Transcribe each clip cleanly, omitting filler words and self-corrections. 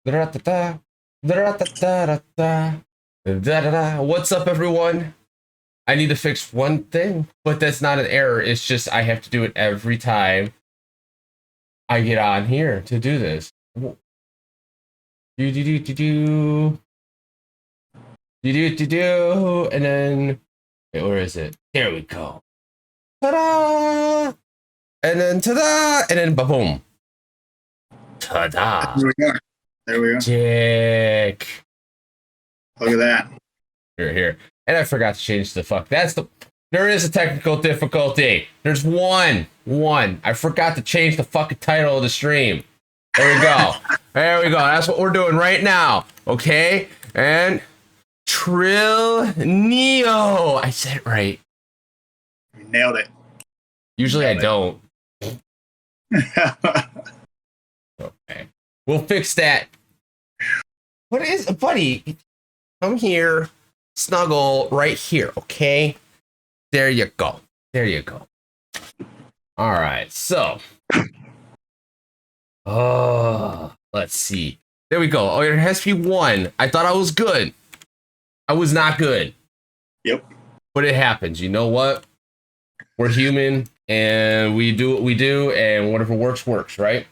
Da-da-da-da, da-da-da-da-da-da, da-da-da. What's up, everyone? I need to fix one thing, but that's not an error. It's just I have to do it every time I get on here to do this. Do do do do do do do do, and then wait, where is it? There we go. Ta-da! And then ta-da! And then ba-boom. Ta-da! There we go. There we go. Dick. Look at that. Here. And I forgot to change the fuck. There is a technical difficulty. There's one. I forgot to change the fucking title of the stream. There we go. There we go. That's what we're doing right now. Okay? And Antrillnio. I said it right. You nailed it. Usually I don't. Okay. We'll fix that. What is, buddy? Come here. Snuggle right here, okay? There you go. There you go. All right, so. Oh, let's see. There we go. Oh, it has to be one. I thought I was good. I was not good. Yep. But it happens. You know what? We're human, and we do what we do, and whatever works, works, right?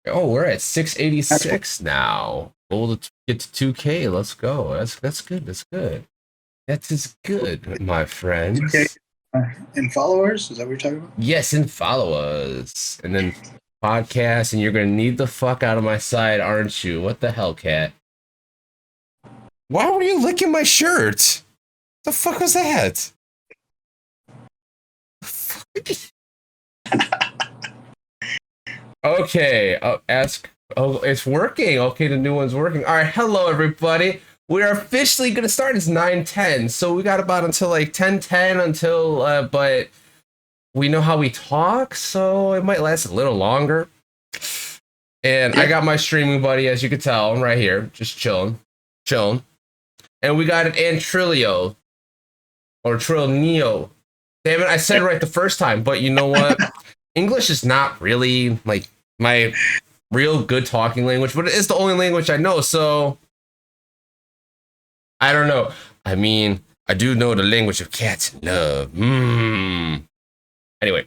Oh, we're at 686 now. Goal to get to 2K. Let's go. That's good. That's good. That is good, my friends. Okay. In followers? Is that what you're talking about? Yes, and follow us. And then podcast, and you're going to need the fuck out of my side, aren't you? What the hell, cat? Why were you licking my shirt? The fuck was that? Okay, ask. Oh, it's working. Okay, the new one's working. All right, hello everybody. We are officially gonna start. It's 9:10, so we got about until like 10:10 until. But we know how we talk, so it might last a little longer. And I got my streaming buddy, as you can tell, I'm right here, just chilling. And we got an Antrillnio or Antrillnio. Damn it, I said it right the first time, but you know what? English is not really like my real good talking language, but it is the only language I know, so I don't know. I mean, I do know the language of cats and love. Anyway.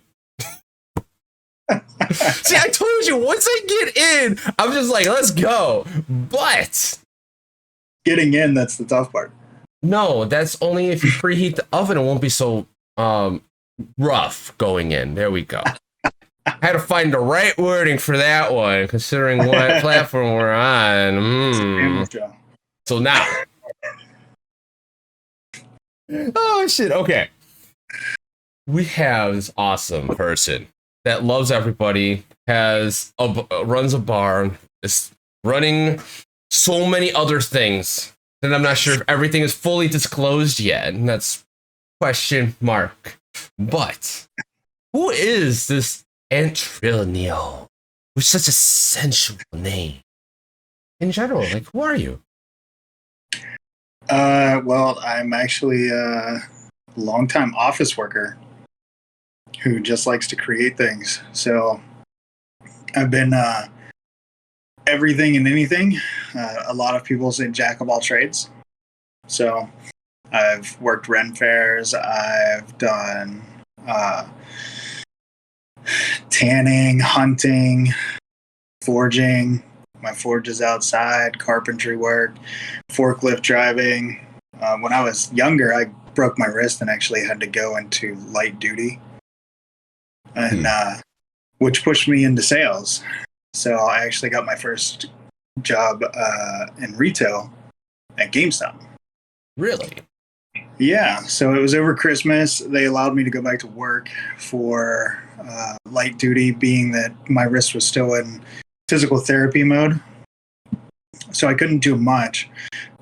See, I told you, once I get in, I'm just like, let's go. But Getting in, that's the tough part. no, that's only if you preheat the oven. It won't be so rough going in. There we go. I had to find the right wording for that one, considering what platform we're on. So now. Oh, shit. Okay. We have this awesome person that loves everybody, runs a bar, is running so many other things that I'm not sure if everything is fully disclosed yet. And that's question mark. But who is this Antrillnio with such a sensual name? In general, like, who are you? Well, I'm actually a longtime office worker who just likes to create things. So I've been everything and anything. A lot of people say jack of all trades. So I've worked Ren fairs. I've done tanning, hunting, forging. My forge is outside, carpentry work, forklift driving. When I was younger, I broke my wrist and actually had to go into light duty, and which pushed me into sales. So I actually got my first job in retail at GameStop. Really? Yeah, so it was over Christmas. They allowed me to go back to work for light duty, being that my wrist was still in physical therapy mode. So I couldn't do much,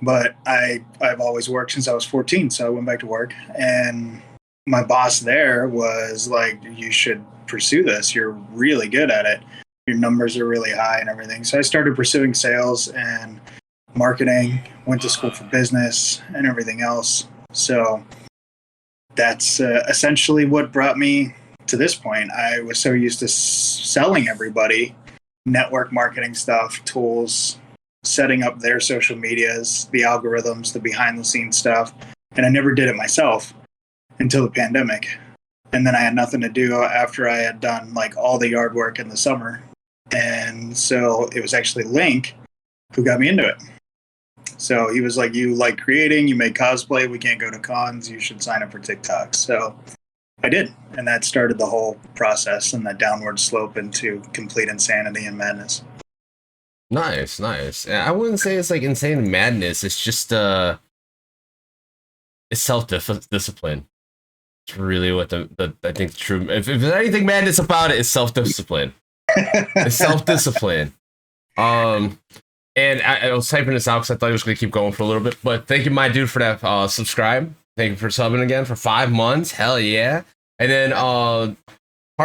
but I've always worked since I was 14, so I went back to work. And my boss there was like, you should pursue this. You're really good at it. Your numbers are really high and everything. So I started pursuing sales and marketing, went to school for business and everything else. So that's essentially what brought me to this point. I was so used to selling everybody network marketing stuff, tools, setting up their social medias, the algorithms, the behind the scenes stuff. And I never did it myself until the pandemic. And then I had nothing to do after I had done like all the yard work in the summer. And so it was actually Link who got me into it. So he was like, you like creating, you make cosplay, we can't go to cons, you should sign up for TikTok. So I did. And that started the whole process and the downward slope into complete insanity and madness. Nice, nice. I wouldn't say it's like insane madness. It's just it's self-discipline. It's really what the I think the true. If there's anything madness about it, it's self-discipline. It's self-discipline. And I was typing this out because I thought he was going to keep going for a little bit. But thank you, my dude, for that subscribe. Thank you for subbing again for 5 months. Hell yeah. And then Heart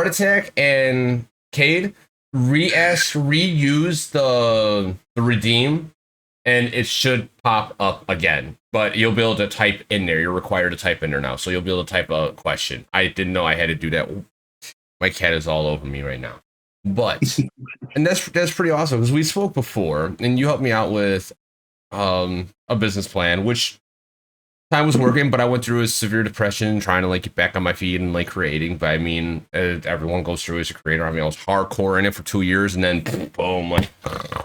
Attack and Cade reuse the redeem, and it should pop up again. But you'll be able to type in there. You're required to type in there now. So you'll be able to type a question. I didn't know I had to do that. My cat is all over me right now. But and that's pretty awesome because we spoke before and you helped me out with a business plan, which time was working, but I went through a severe depression trying to like get back on my feet and like creating. But I mean, everyone goes through as a creator. I mean, I was hardcore in it for 2 years and then boom, like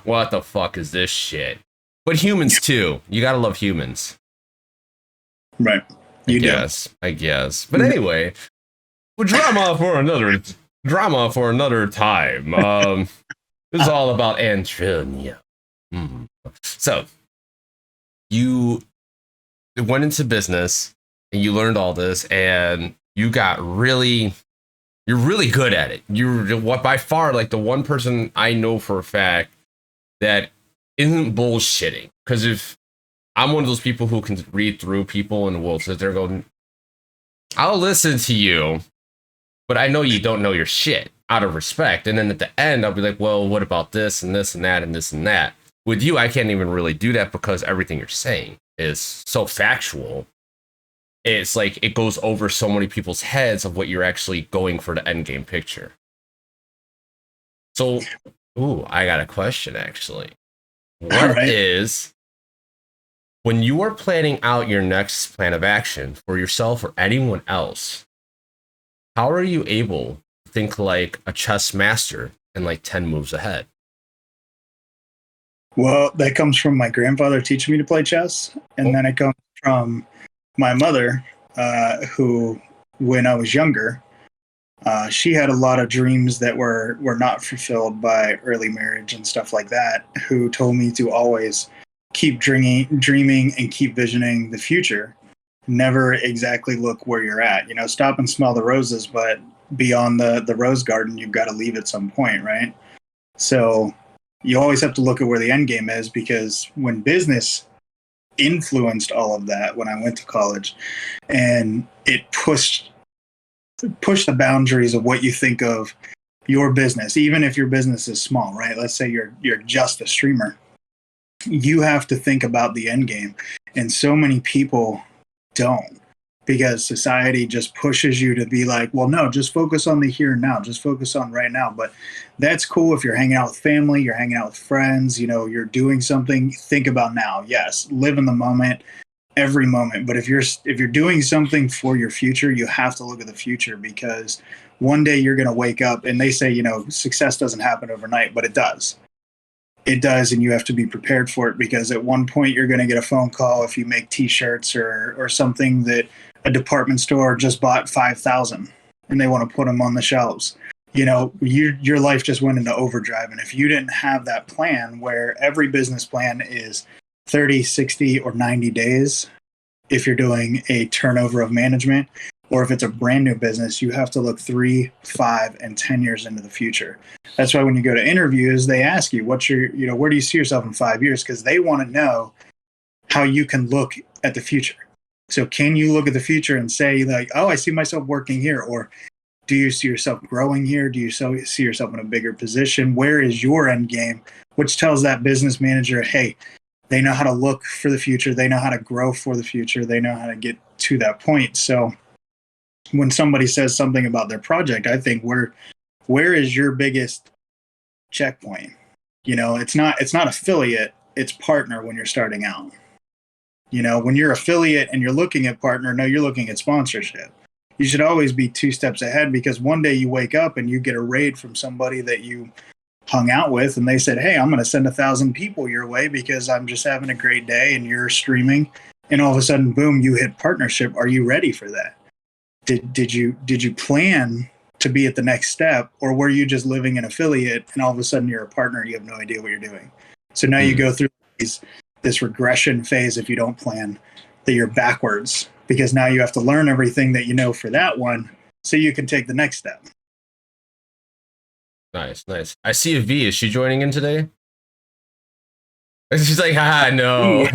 what the fuck is this shit? But humans too. You gotta love humans. Right. I guess. But anyway, drama for another time. This is all about Antrillnio. So you went into business and you learned all this and you're really good at it. You're by far like the one person I know for a fact that isn't bullshitting. Because if I'm one of those people who can read through people and will sit there going, I'll listen to you, but I know you don't know your shit out of respect. And then at the end, I'll be like, well, what about this and this and that and this and that? With you, I can't even really do that because everything you're saying is so factual. It's like it goes over so many people's heads of what you're actually going for the end game picture. So, I got a question actually. What is, when you are planning out your next plan of action for yourself or anyone else, how are you able to think like a chess master and like 10 moves ahead? Well, that comes from my grandfather teaching me to play chess. And then it comes from my mother, who, when I was younger, she had a lot of dreams that were not fulfilled by early marriage and stuff like that, who told me to always keep dreaming and keep visioning the future. Never exactly look where you're at. You know, stop and smell the roses, but beyond the rose garden, you've got to leave at some point, right? So you always have to look at where the end game is, because when business influenced all of that when I went to college, and it pushed the boundaries of what you think of your business, even if your business is small, right? Let's say you're just a streamer. You have to think about the end game. And so many people don't, because society just pushes you to be like, well, no, just focus on the here and now, just focus on right now. But that's cool if you're hanging out with family, you're hanging out with friends, you know, you're doing something, think about now. Yes, live in the moment, every moment. But if you're doing something for your future, you have to look at the future, because one day you're going to wake up, and they say, you know, success doesn't happen overnight, but it does. It does, and you have to be prepared for it, because at one point you're going to get a phone call if you make T-shirts or something that a department store just bought 5,000 and they want to put them on the shelves. You know, your life just went into overdrive. And if you didn't have that plan, where every business plan is 30, 60, or 90 days, if you're doing a turnover of management, or if it's a brand new business, you have to look 3, 5, and 10 years into the future. That's why when you go to interviews, they ask you, what's your, you know, where do you see yourself in 5 years? Because they want to know how you can look at the future. So can you look at the future and say like, oh, I see myself working here? Or do you see yourself growing here? Do you see yourself in a bigger position? Where is your end game? Which tells that business manager, hey, they know how to look for the future. They know how to grow for the future. They know how to get to that point. So when somebody says something about their project, I think where is your biggest checkpoint? You know, it's not affiliate it's partner when you're starting out. When you're affiliate and you're looking at partner, no, you're looking at sponsorship. You should always be 2 steps ahead, because one day you wake up and you get a raid from somebody that you hung out with, and they said, hey, I'm going to send 1,000 people your way because I'm just having a great day and you're streaming. And all of a sudden, boom, you hit partnership. Are you ready for that? Did you plan to be at the next step, or were you just living an affiliate and all of a sudden you're a partner and you have no idea what you're doing? So now you go through this regression phase if you don't plan, that you're backwards, because now you have to learn everything that you know for that one so you can take the next step. Nice. I see a V. Is she joining in today? She's like, no.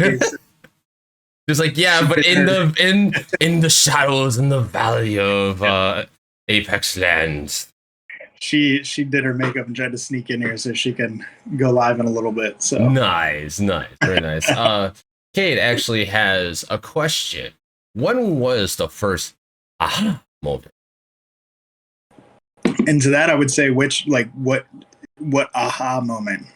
She's like, yeah, but in the shadows in the valley of Apex Lands. She did her makeup and tried to sneak in here so she can go live in a little bit. So nice, very nice. Kate actually has a question. When was the first aha moment? And to that, I would say what aha moment?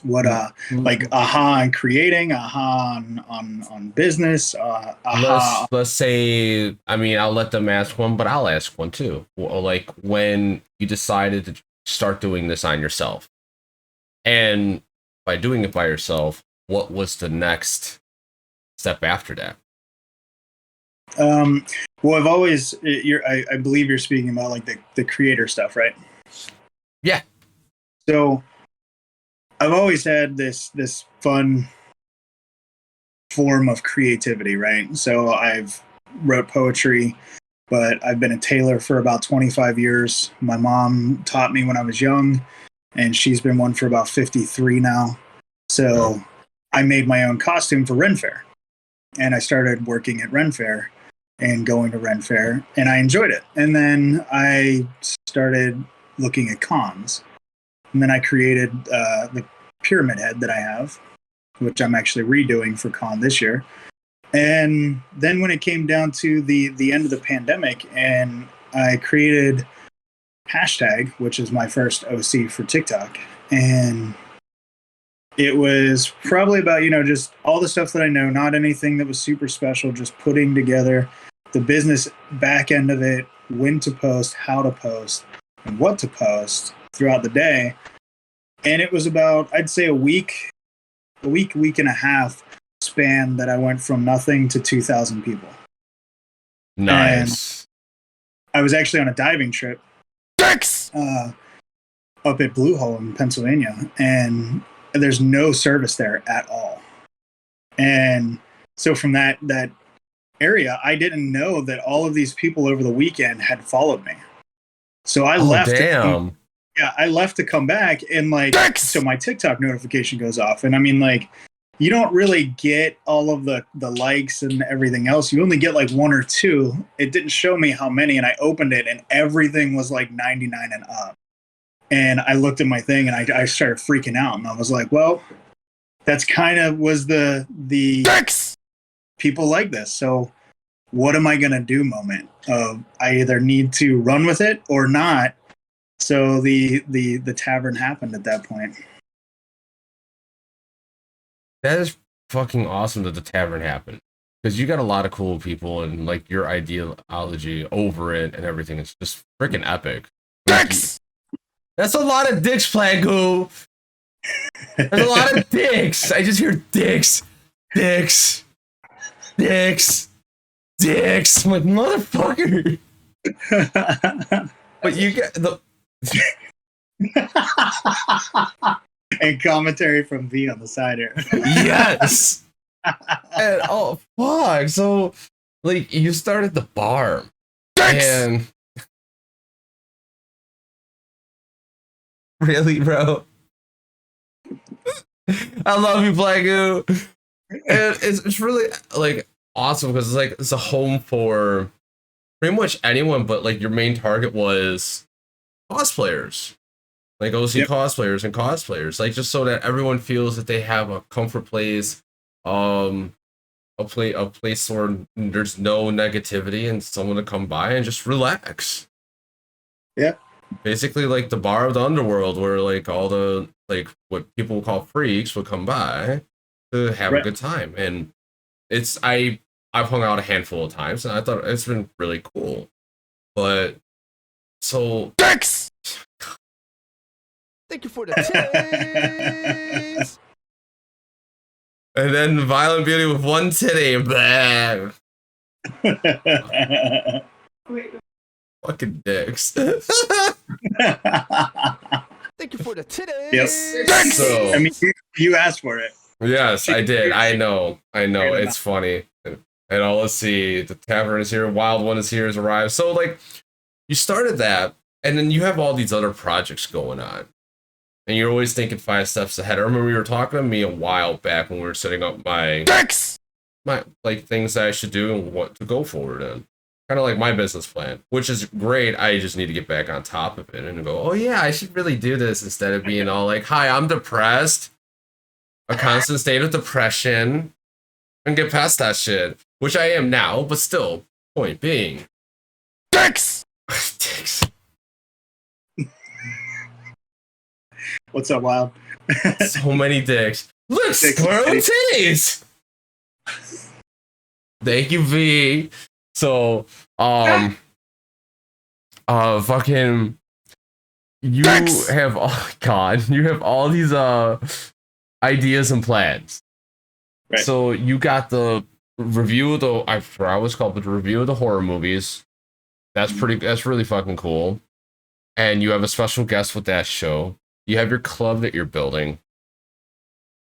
What like aha on creating, aha on business, aha. Let's say, I mean, I'll let them ask one, but I'll ask one too. Like when you decided to start doing this on yourself, and by doing it by yourself, what was the next step after that? Well, I've always, I believe you're speaking about like the creator stuff, right? Yeah. So I've always had this fun form of creativity, right? So I've wrote poetry, but I've been a tailor for about 25 years. My mom taught me when I was young, and she's been one for about 53 now. So I made my own costume for Ren Fair, and I started working at Ren Fair and going to Ren Fair, and I enjoyed it. And then I started looking at cons, and then I created the pyramid head that I have, which I'm actually redoing for con this year. And then when it came down to the end of the pandemic, and I created hashtag, which is my first OC for TikTok, and it was probably about, just all the stuff that I know, not anything that was super special, just putting together the business back end of it, when to post, how to post, and what to post throughout the day. And it was about, I'd say a week and a half span that I went from nothing to 2,000 people. Nice. And I was actually on a diving trip up at Blue Hole in Pennsylvania, and there's no service there at all. And so from that area, I didn't know that all of these people over the weekend had followed me. So I left. Damn. I left to come back, and so my TikTok notification goes off, and I mean, you don't really get all of the likes and everything else. You only get 1 or 2. It didn't show me how many, and I opened it, and everything was 99 and up. And I looked at my thing, and I started freaking out, and I was like, well, that's kind of was the people like this. So what am I going to do moment of I either need to run with it or not. So the tavern happened at that point. That is fucking awesome that the tavern happened, because you got a lot of cool people, and your ideology over it and everything is just freaking epic. That's a lot of dicks, Plagu. There's a lot of dicks. I just hear dicks. I'm like, motherfucker. But you get the and commentary from V on the side here. Yes. And oh fuck. So you started the bar. And really, bro? I love you, Plagu. And it's really awesome, because it's a home for pretty much anyone, but your main target was cosplayers, OC Yep. cosplayers and cosplayers, just so that everyone feels that they have a comfort place, a place where there's no negativity, and someone to come by and just relax. Yeah, basically like the bar of the underworld where like all the like what people call freaks would come by to have a Right. good time. And it's I've hung out a handful of times and I thought it's been really cool. But so Dicks! Thank you for the titties. and then Violent Beauty with one titty. Blah. Fucking dicks. Thank you for the titties. Yes. So I mean, you asked for it. yes, I did. I know. It's funny. And all let's see. The tavern is here. Wild One is here. Has arrived. So like, you started that, and then you have all these other projects going on, and you're always thinking 5 steps ahead. I remember you were talking to me a while back when we were setting up my like things that I should do and what to go forward in. Kind of like my business plan, which is great. I just need to get back on top of it and go, oh yeah, I should really do this instead of being all like, hi, I'm depressed, a constant state of depression, and get past that shit, which I am now, but still, point being. Dicks! Dicks. What's up, Wild? So many dicks. Look, squirrel titties! Thank you, V. So, fucking, you Dicks! have, oh god, you have all these, ideas and plans. Right. So, you got the review of the, I forgot what it's called, but the review of the horror movies. That's really fucking cool. And you have a special guest with that show. You have your club that you're building.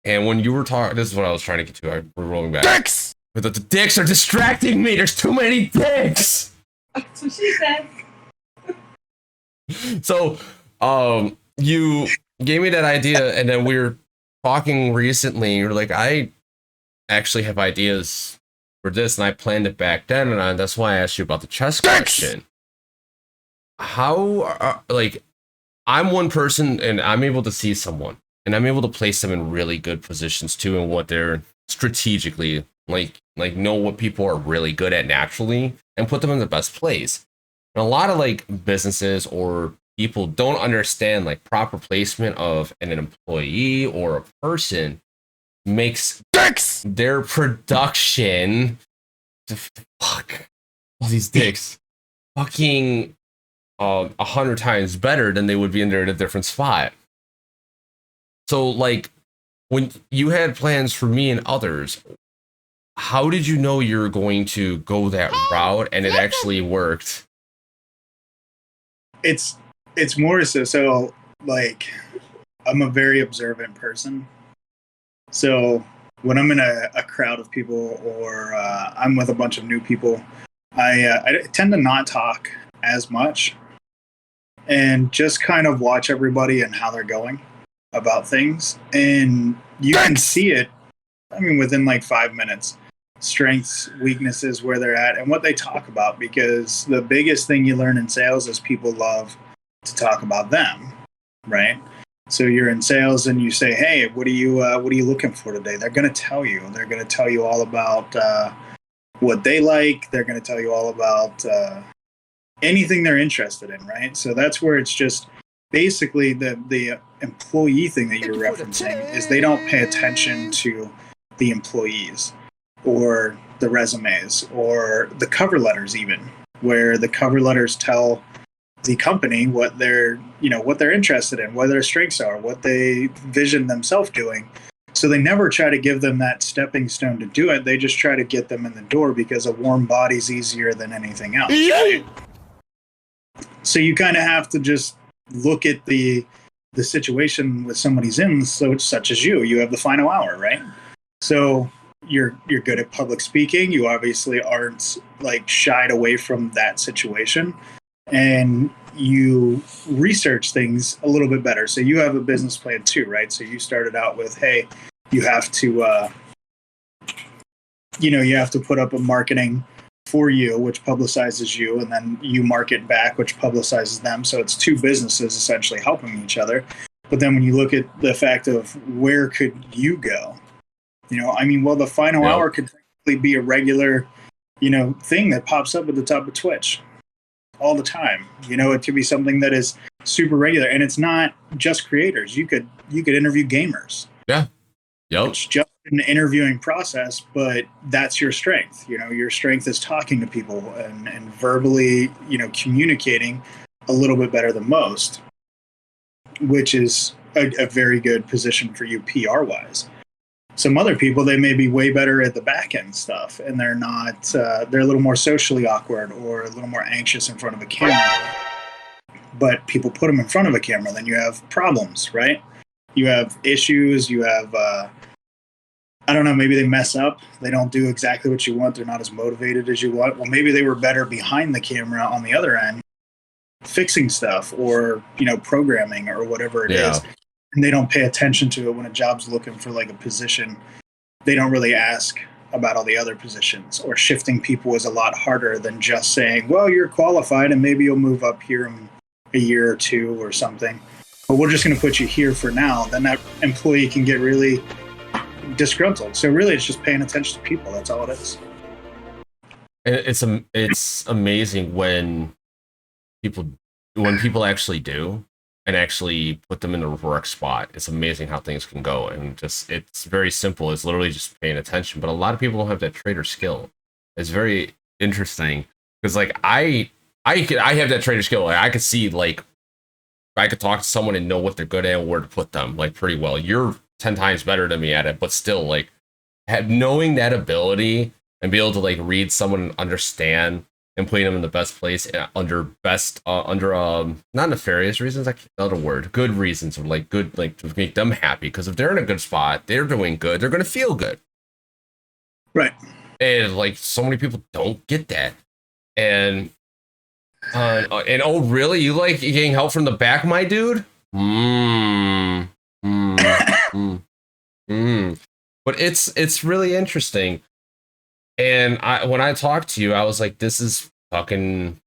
And when you were talking, this is what I was trying to get to. We're rolling back. Dicks! But the dicks are distracting me. There's too many dicks. That's what she said. So, you gave me that idea, and then we were talking recently. You're like, I actually have ideas for this, and I planned it back then, and that's why I asked you about the chess question. How, like, I'm one person, and I'm able to see someone, and I'm able to place them in really good positions too, and what they're strategically like know what people are really good at naturally, and put them in the best place. And a lot of like businesses or people don't understand like proper placement of an employee or a person makes Dicks! their production fuck all these dicks fucking 100 times better than they would be in there in a different spot. So like when you had plans for me and others, how did you know you were going to go that route and it actually worked? It's more so like I'm a very observant person. So when I'm in a crowd of people or I'm with a bunch of new people, I tend to not talk as much and just kind of watch everybody and how they're going about things. And you can see it, I mean, within like 5 minutes. Strengths, weaknesses, where they're at, and what they talk about. Because the biggest thing you learn in sales is people love to talk about them, right? So you're in sales and you say, "Hey, what are you looking for today?" They're going to tell you. They're going to tell you all about what they like. They're going to tell you all about anything they're interested in, right? So that's where it's just basically the employee thing that you're referencing is they don't pay attention to the employees or the resumes or the cover letters, even where the cover letters tell the company what they're interested in, what their strengths are, what they vision themselves doing. So they never try to give them that stepping stone to do it. They just try to get them in the door because a warm body's easier than anything else. Right? So you kind of have to just look at the situation with somebody's in, so such as you have the final hour, right? So you're good at public speaking. You obviously aren't like shied away from that situation, and you research things a little bit better. So you have a business plan too, right? So you started out with, hey, you have to you have to put up a marketing for you, which publicizes you, and then you market back, which publicizes them. So it's two businesses essentially helping each other. But then when you look at the fact of where could you go, the final hour could technically be a regular, thing that pops up at the top of Twitch. all the time. You know, it could be something that is super regular, and it's not just creators. You could interview gamers. Yeah. Yep. It's just an interviewing process, but that's your strength. You know, your strength is talking to people and verbally, you know, communicating a little bit better than most, which is a very good position for you PR wise. Some other people, they may be way better at the back end stuff, and they're not, they're a little more socially awkward or a little more anxious in front of a camera. But people put them in front of a camera, then you have problems, right? You have issues, you have, I don't know, maybe they mess up. They don't do exactly what you want. They're not as motivated as you want. Well, maybe they were better behind the camera on the other end, fixing stuff or, you know, programming or whatever it is. And they don't pay attention to it when a job's looking for like a position. They don't really ask about all the other positions, or shifting people is a lot harder than just saying, well, you're qualified and maybe you'll move up here in a year or two or something. But we're just going to put you here for now. Then that employee can get really disgruntled. So really it's just paying attention to people. That's all it is. It's amazing when people actually do and actually put them in the correct spot. It's amazing how things can go, and just it's very simple. It's literally just paying attention. But a lot of people don't have that trader skill. It's very interesting because like I have that trader skill. Like, I could see, like, I could talk to someone and know what they're good at and where to put them, like, pretty well. You're 10 times better than me at it, but still, like, knowing that ability and be able to like read someone and understand and putting them in the best place under not nefarious reasons, like another word, good reasons, or like good, like to make them happy. Because if they're in a good spot, they're doing good, they're going to feel good. Right. And like so many people don't get that. And oh really? You like getting help from the back, my dude? But it's really interesting. And when I talked to you, I was like, this is fucking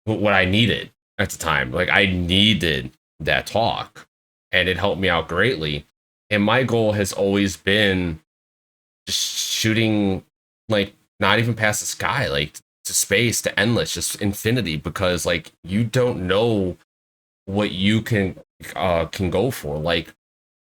what I needed at the time. Like, I needed that talk, and it helped me out greatly. And my goal has always been just shooting, like, not even past the sky, like to space, to endless, just infinity, because like you don't know what you can go for. Like,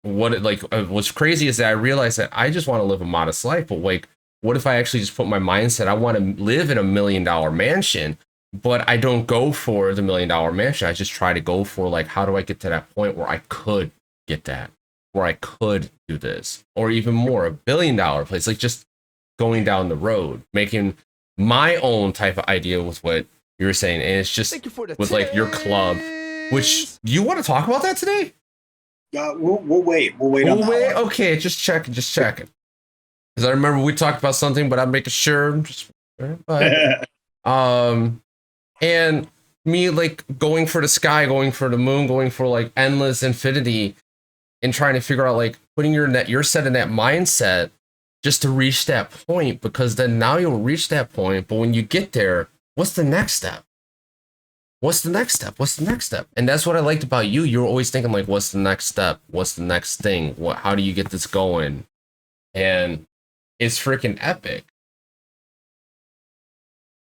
what's crazy is that I realized that I just want to live a modest life, but like, what if I actually just put my mindset, I want to live in $1 million mansion, but I don't go for the $1 million mansion. I just try to go for, like, how do I get to that point where I could get that, where I could do this, or even more, $1 billion place, like just going down the road, making my own type of idea with what you were saying. And it's just with like your club, which you want to talk about that today? We'll wait. We'll wait. Okay, just checking. Because I remember we talked about something, but I'm making sure. And me like going for the sky, going for the moon, going for like endless infinity, and trying to figure out like putting your set in that mindset just to reach that point. Because then now you'll reach that point, but when you get there, what's the next step? What's the next step? And that's what I liked about you. You're always thinking like, what's the next step? What's the next thing? How do you get this going? And it's freaking epic.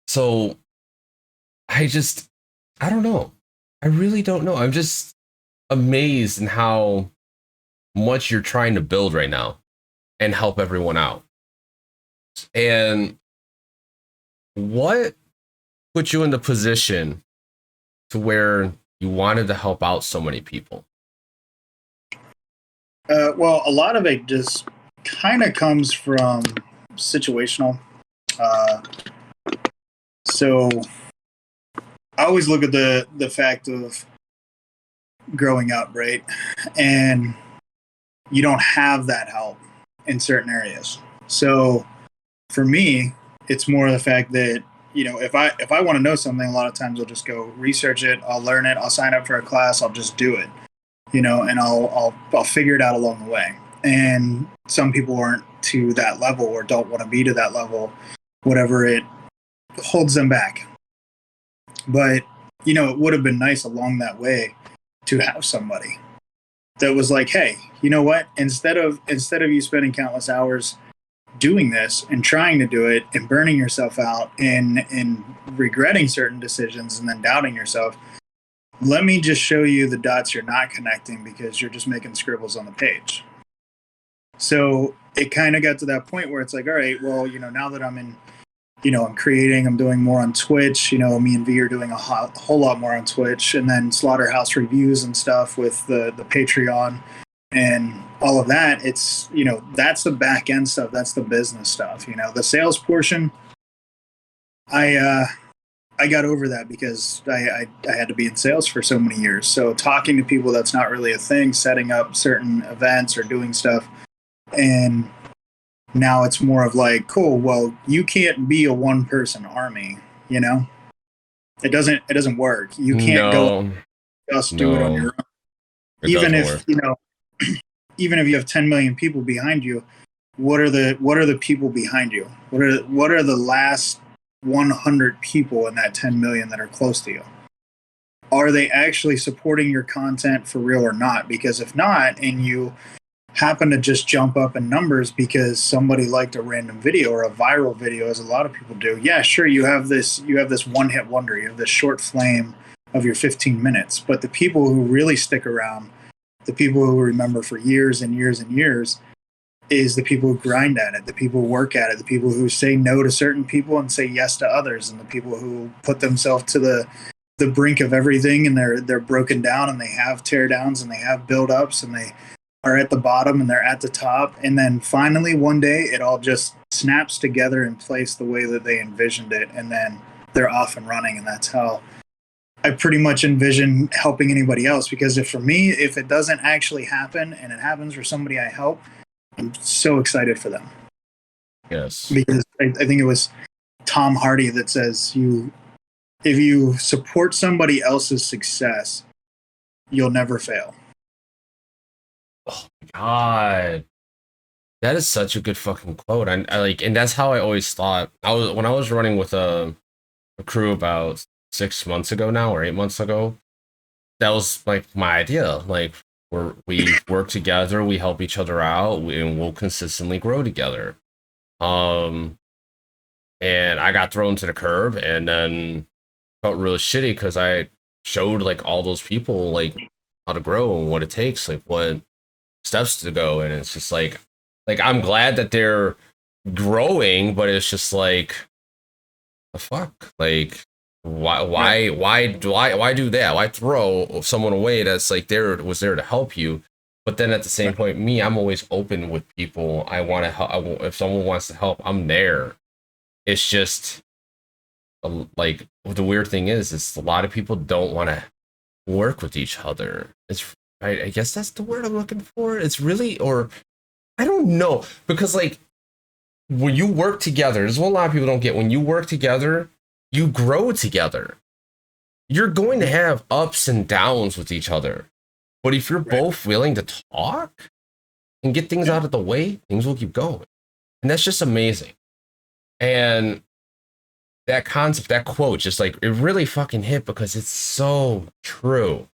So I don't know. I really don't know. I'm just amazed in how much you're trying to build right now and help everyone out. And what put you in the position to where you wanted to help out so many people? Well, a lot of it just kind of comes from situational. So I always look at the fact of growing up, right? And you don't have that help in certain areas. So for me, it's more the fact that, you know, if I want to know something, a lot of times I'll just go research it, I'll learn it, I'll sign up for a class, I'll just do it, you know, and I'll figure it out along the way. And some people aren't to that level or don't want to be to that level, whatever it holds them back. But, you know, it would have been nice along that way to have somebody that was like, hey, you know what? Instead of you spending countless hours doing this and trying to do it and burning yourself out and regretting certain decisions and then doubting yourself, let me just show you the dots you're not connecting because you're just making scribbles on the page. So it kind of got to that point where it's like, all right, well, now that I'm in, I'm creating, I'm doing more on Twitch, me and V are doing a whole lot more on Twitch, and then Slaughterhouse reviews and stuff with the Patreon and all of that. It's, that's the back end stuff. That's the business stuff. The sales portion, I got over that because I had to be in sales for so many years. So talking to people, that's not really a thing, setting up certain events or doing stuff. And now it's more of like, cool, well, you can't be a one person army, it doesn't work. You can't go just do it on your own. Even if, even if you have 10 million people behind you, what are the people behind you? What are the last 100 people in that 10 million that are close to you? Are they actually supporting your content for real or not? Because if not, and you happen to just jump up in numbers because somebody liked a random video or a viral video, as a lot of people do, yeah, sure, you have this one hit wonder, you have this short flame of your 15 minutes. But the people who really stick around, the people who remember for years and years and years, is the people who grind at it, the people who work at it, the people who say no to certain people and say yes to others, and the people who put themselves to the brink of everything, and they're broken down, and they have tear downs, and they have build ups, and they are at the bottom and they're at the top, and then finally one day it all just snaps together in place the way that they envisioned it, and then they're off and running. And that's how I pretty much envision helping anybody else, because if it doesn't actually happen and it happens for somebody I help, I'm so excited for them. Yes. Because I think it was Tom Hardy that says if you support somebody else's success, you'll never fail. Oh my god, that is such a good fucking quote. I like, and that's how I always thought. When I was running with a crew about 6 months ago now, or 8 months ago. That was like my idea. Like we work together, we help each other out, and we'll consistently grow together. And I got thrown to the curb, and then felt really shitty because I showed like all those people like how to grow and what it takes, like what steps to go. And it's just like I'm glad that they're growing, but it's just like the fuck, like why do that? Why throw someone away that's like was there to help you? But then at the same point, I'm always open with people. I want to help. If someone wants to help, I'm there. It's just like the weird thing is a lot of people don't want to work with each other. I guess that's the word I'm looking for. It's really, or I don't know, because like when you work together, there's what a lot of people don't get. When you work together, you grow together. You're going to have ups and downs with each other. But if you're both willing to talk and get things out of the way, things will keep going. And that's just amazing. And that concept, that quote, just like it really fucking hit because it's so true.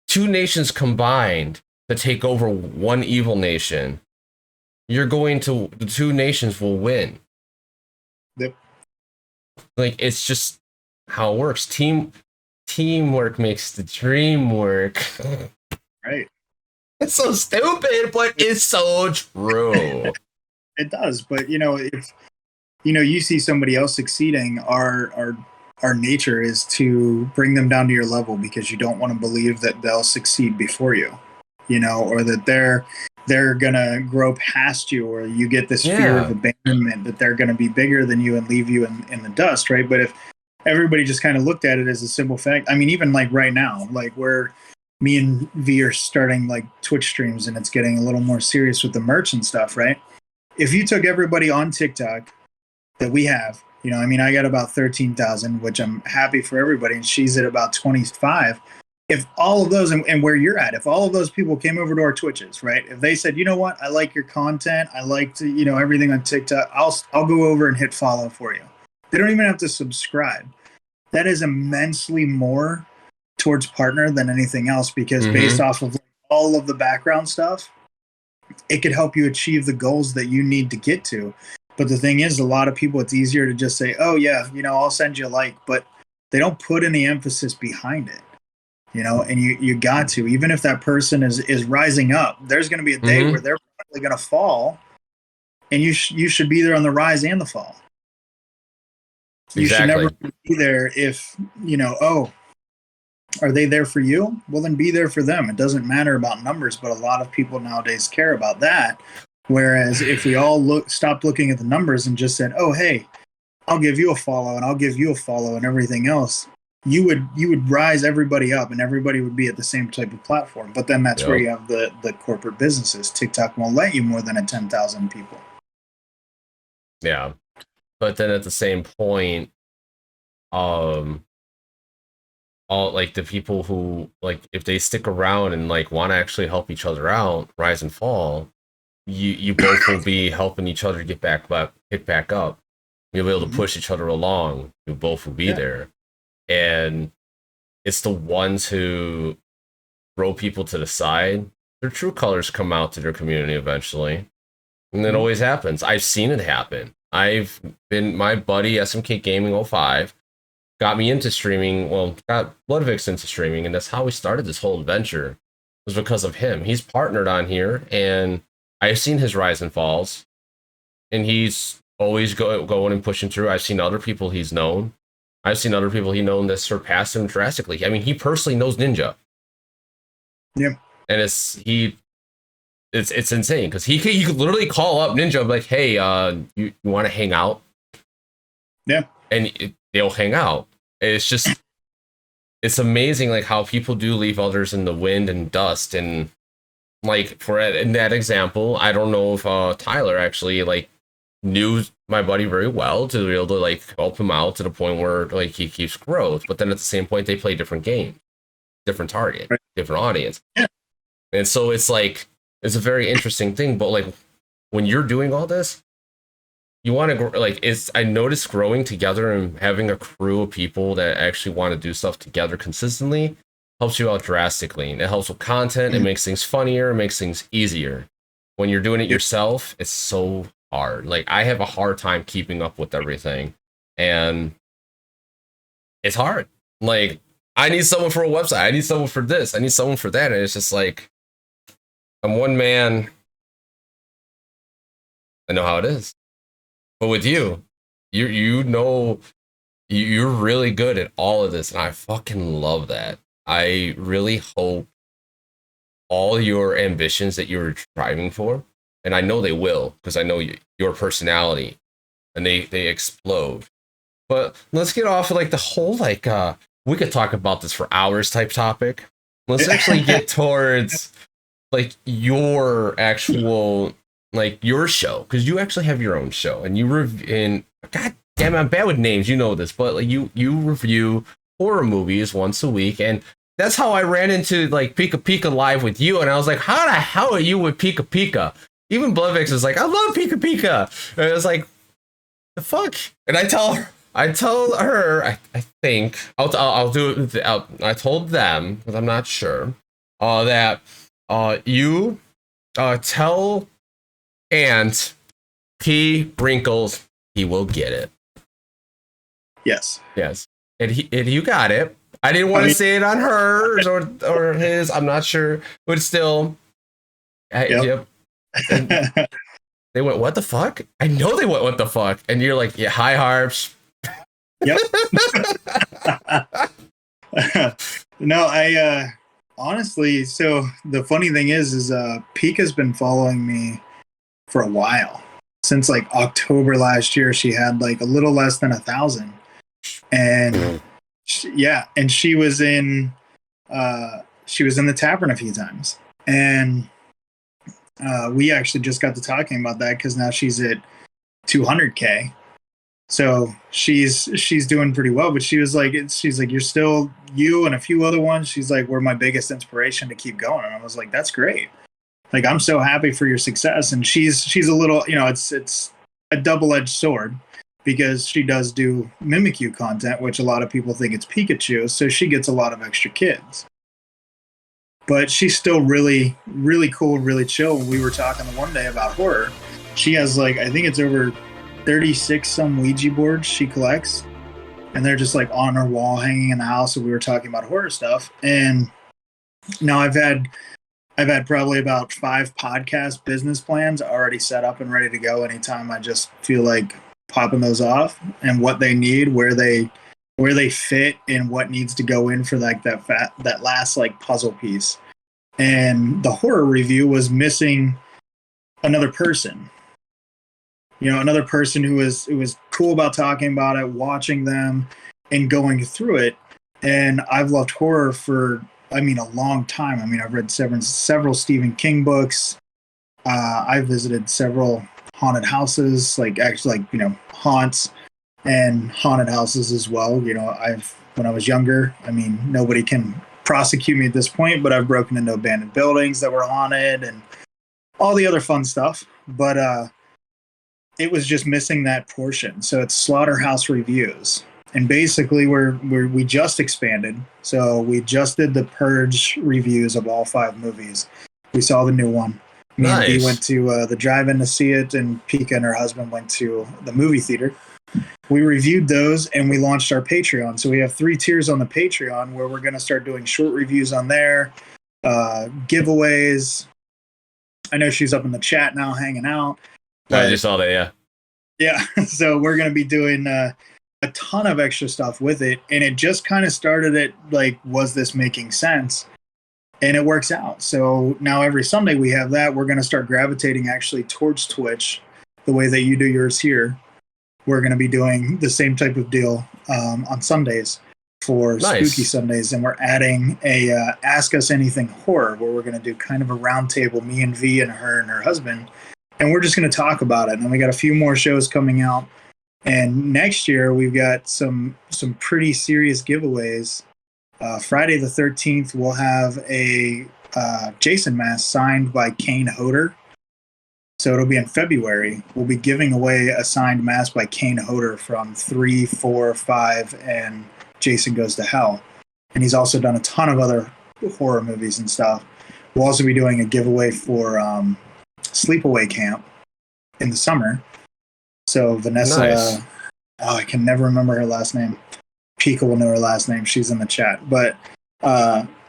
Two nations combined to take over one evil nation. The two nations will win. Yep. Like, it's just how it works. Teamwork makes the dream work. Right. It's so stupid, but it's so true. It does, but if you see somebody else succeeding, our nature is to bring them down to your level because you don't want to believe that they'll succeed before you, or that they're gonna grow past you, or you get this fear of abandonment that they're gonna be bigger than you and leave you in the dust, right? But if everybody just kind of looked at it as a simple fact, I mean, even like right now, like where me and V are starting like Twitch streams and it's getting a little more serious with the merch and stuff, right? If you took everybody on TikTok that we have, I got about 13,000, which I'm happy for everybody, and she's at about 25. If all of those, and where you're at, if all of those people came over to our Twitches, right? If they said, you know what, I like your content, I like to, everything on TikTok, I'll go over and hit follow for you. They don't even have to subscribe. That is immensely more towards partner than anything else, because based off of all of the background stuff, it could help you achieve the goals that you need to get to. But the thing is, a lot of people, it's easier to just say, oh yeah, I'll send you a like, but they don't put any emphasis behind it. And you got to, even if that person is rising up, there's going to be a day where they're probably going to fall, and you should be there on the rise and the fall. You should never be there if, oh, are they there for you? Well, then be there for them. It doesn't matter about numbers, but a lot of people nowadays care about that. Whereas if we all stopped looking at the numbers and just said, oh, hey, I'll give you a follow and I'll give you a follow and everything else, you would rise everybody up and everybody would be at the same type of platform. But then that's where you have the corporate businesses. TikTok won't let you more than 10,000 people. Yeah. But then at the same point, all like the people who, like, if they stick around and like want to actually help each other out, rise and fall, you both will be helping each other get back up. You'll be able to push each other along. You both will be there. And it's the ones who throw people to the side. Their true colors come out to their community eventually. And it always happens. I've seen it happen. My buddy SMK Gaming 05 got me into streaming. Well, got Bloodvix into streaming, and that's how we started this whole adventure. It was because of him. He's partnered on here, and I've seen his rise and falls, and he's always going and pushing through. I've seen other people he's known. I've seen other people he's known that surpassed him drastically. I mean, he personally knows Ninja. Yeah. And it's insane because he could literally call up Ninja like, hey, you want to hang out? Yeah. And they'll hang out. It's amazing like how people do leave others in the wind and dust. And like in that example, I don't know if Tyler actually like knew my buddy very well to be able to like help him out to the point where like he keeps growth. But then at the same point, they play different games, different target, different audience. Yeah. And so it's like, it's a very interesting thing. But like when you're doing all this, you want to like, I noticed growing together and having a crew of people that actually want to do stuff together consistently helps you out drastically. And it helps with content. It makes things funnier. It makes things easier. When you're doing it yourself, it's so hard. Like I have a hard time keeping up with everything, and it's hard. Like I need someone for a website. I need someone for this. I need someone for that. And it's just like, I'm one man. I know how it is. But with you, you know, you're really good at all of this, and I fucking love that. I really hope all your ambitions that you're striving for, and I know they will, because I know your personality, and they explode. But let's get off of like the whole like we could talk about this for hours type topic. Let's actually get towards like your actual like your show, because you actually have your own show, and God damn it, I'm bad with names, you know this, but like you review horror movies once a week, and that's how I ran into like Pika Pika Live with you, and I was like, how the hell are you with Pika Pika? Even Bloodvix is like, I love Pika Pika, and I was like, the fuck? And I tell her, I think I'll do it. I told them, because I'm not sure, that you tell Ant he wrinkles, he will get it. Yes. And you got it. I didn't want to say it on hers or his. I'm not sure, but still. Yep. They went, what the fuck? I know they went, what the fuck? And you're like, yeah, hi Harps. Yep. No, I honestly, so the funny thing is Pika's been following me for a while. Since like October last year, she had like a little less than 1,000. And and she was in the tavern a few times. And we actually just got to talking about that because now she's at 200K. So she's doing pretty well, but she's like, you're still you and a few other ones. She's like, we're my biggest inspiration to keep going. And I was like, that's great. Like, I'm so happy for your success. And she's a little, it's a double-edged sword because she does do Mimikyu content, which a lot of people think it's Pikachu. So she gets a lot of extra kids. but she's still really, really cool, really chill. We were talking the one day about horror. She has like, I think it's over 36 some Ouija boards she collects, and they're just like on her wall hanging in the house. And we were talking about horror stuff. And now I've had probably about 5 podcast business plans already set up and ready to go anytime I just feel like popping those off, and what they need, where they fit, and what needs to go in for like that last like puzzle piece. And the horror review was missing another person. Another person who was cool about talking about it, watching them, and going through it. And I've loved horror for, a long time. I've read several Stephen King books. I've visited several haunted houses, haunts and haunted houses as well. When I was younger, nobody can prosecute me at this point, but I've broken into abandoned buildings that were haunted and all the other fun stuff. But it was just missing that portion. So it's Slaughterhouse Reviews. And basically we just expanded. So we just did the Purge reviews of all 5 movies. We saw the new one. Me and Dee went to the drive-in to see it, and Pika and her husband went to the movie theater. We reviewed those, and we launched our Patreon. So we have 3 tiers on the Patreon, where we're going to start doing short reviews on there, giveaways. I know she's up in the chat now hanging out. I just saw that, yeah. Yeah, so we're going to be doing a ton of extra stuff with it, and it just kind of started at, like, was this making sense? And it works out. So now every Sunday we have that. We're going to start gravitating actually towards Twitch, the way that you do yours here. We're going to be doing the same type of deal on Sundays for Spooky Sundays, and we're adding a Ask Us Anything horror, where we're going to do kind of a roundtable, me and V and her husband, and we're just going to talk about it. And then we got a few more shows coming out, and next year we've got some pretty serious giveaways. Friday the 13th, we'll have a Jason mask signed by Kane Hodder. So it'll be in February. We'll be giving away a signed mask by Kane Hodder from 3, 4, 5, and Jason Goes to Hell. And he's also done a ton of other horror movies and stuff. We'll also be doing a giveaway for Sleepaway Camp in the summer. So Vanessa, I can never remember her last name. Pika will know her last name. She's in the chat. But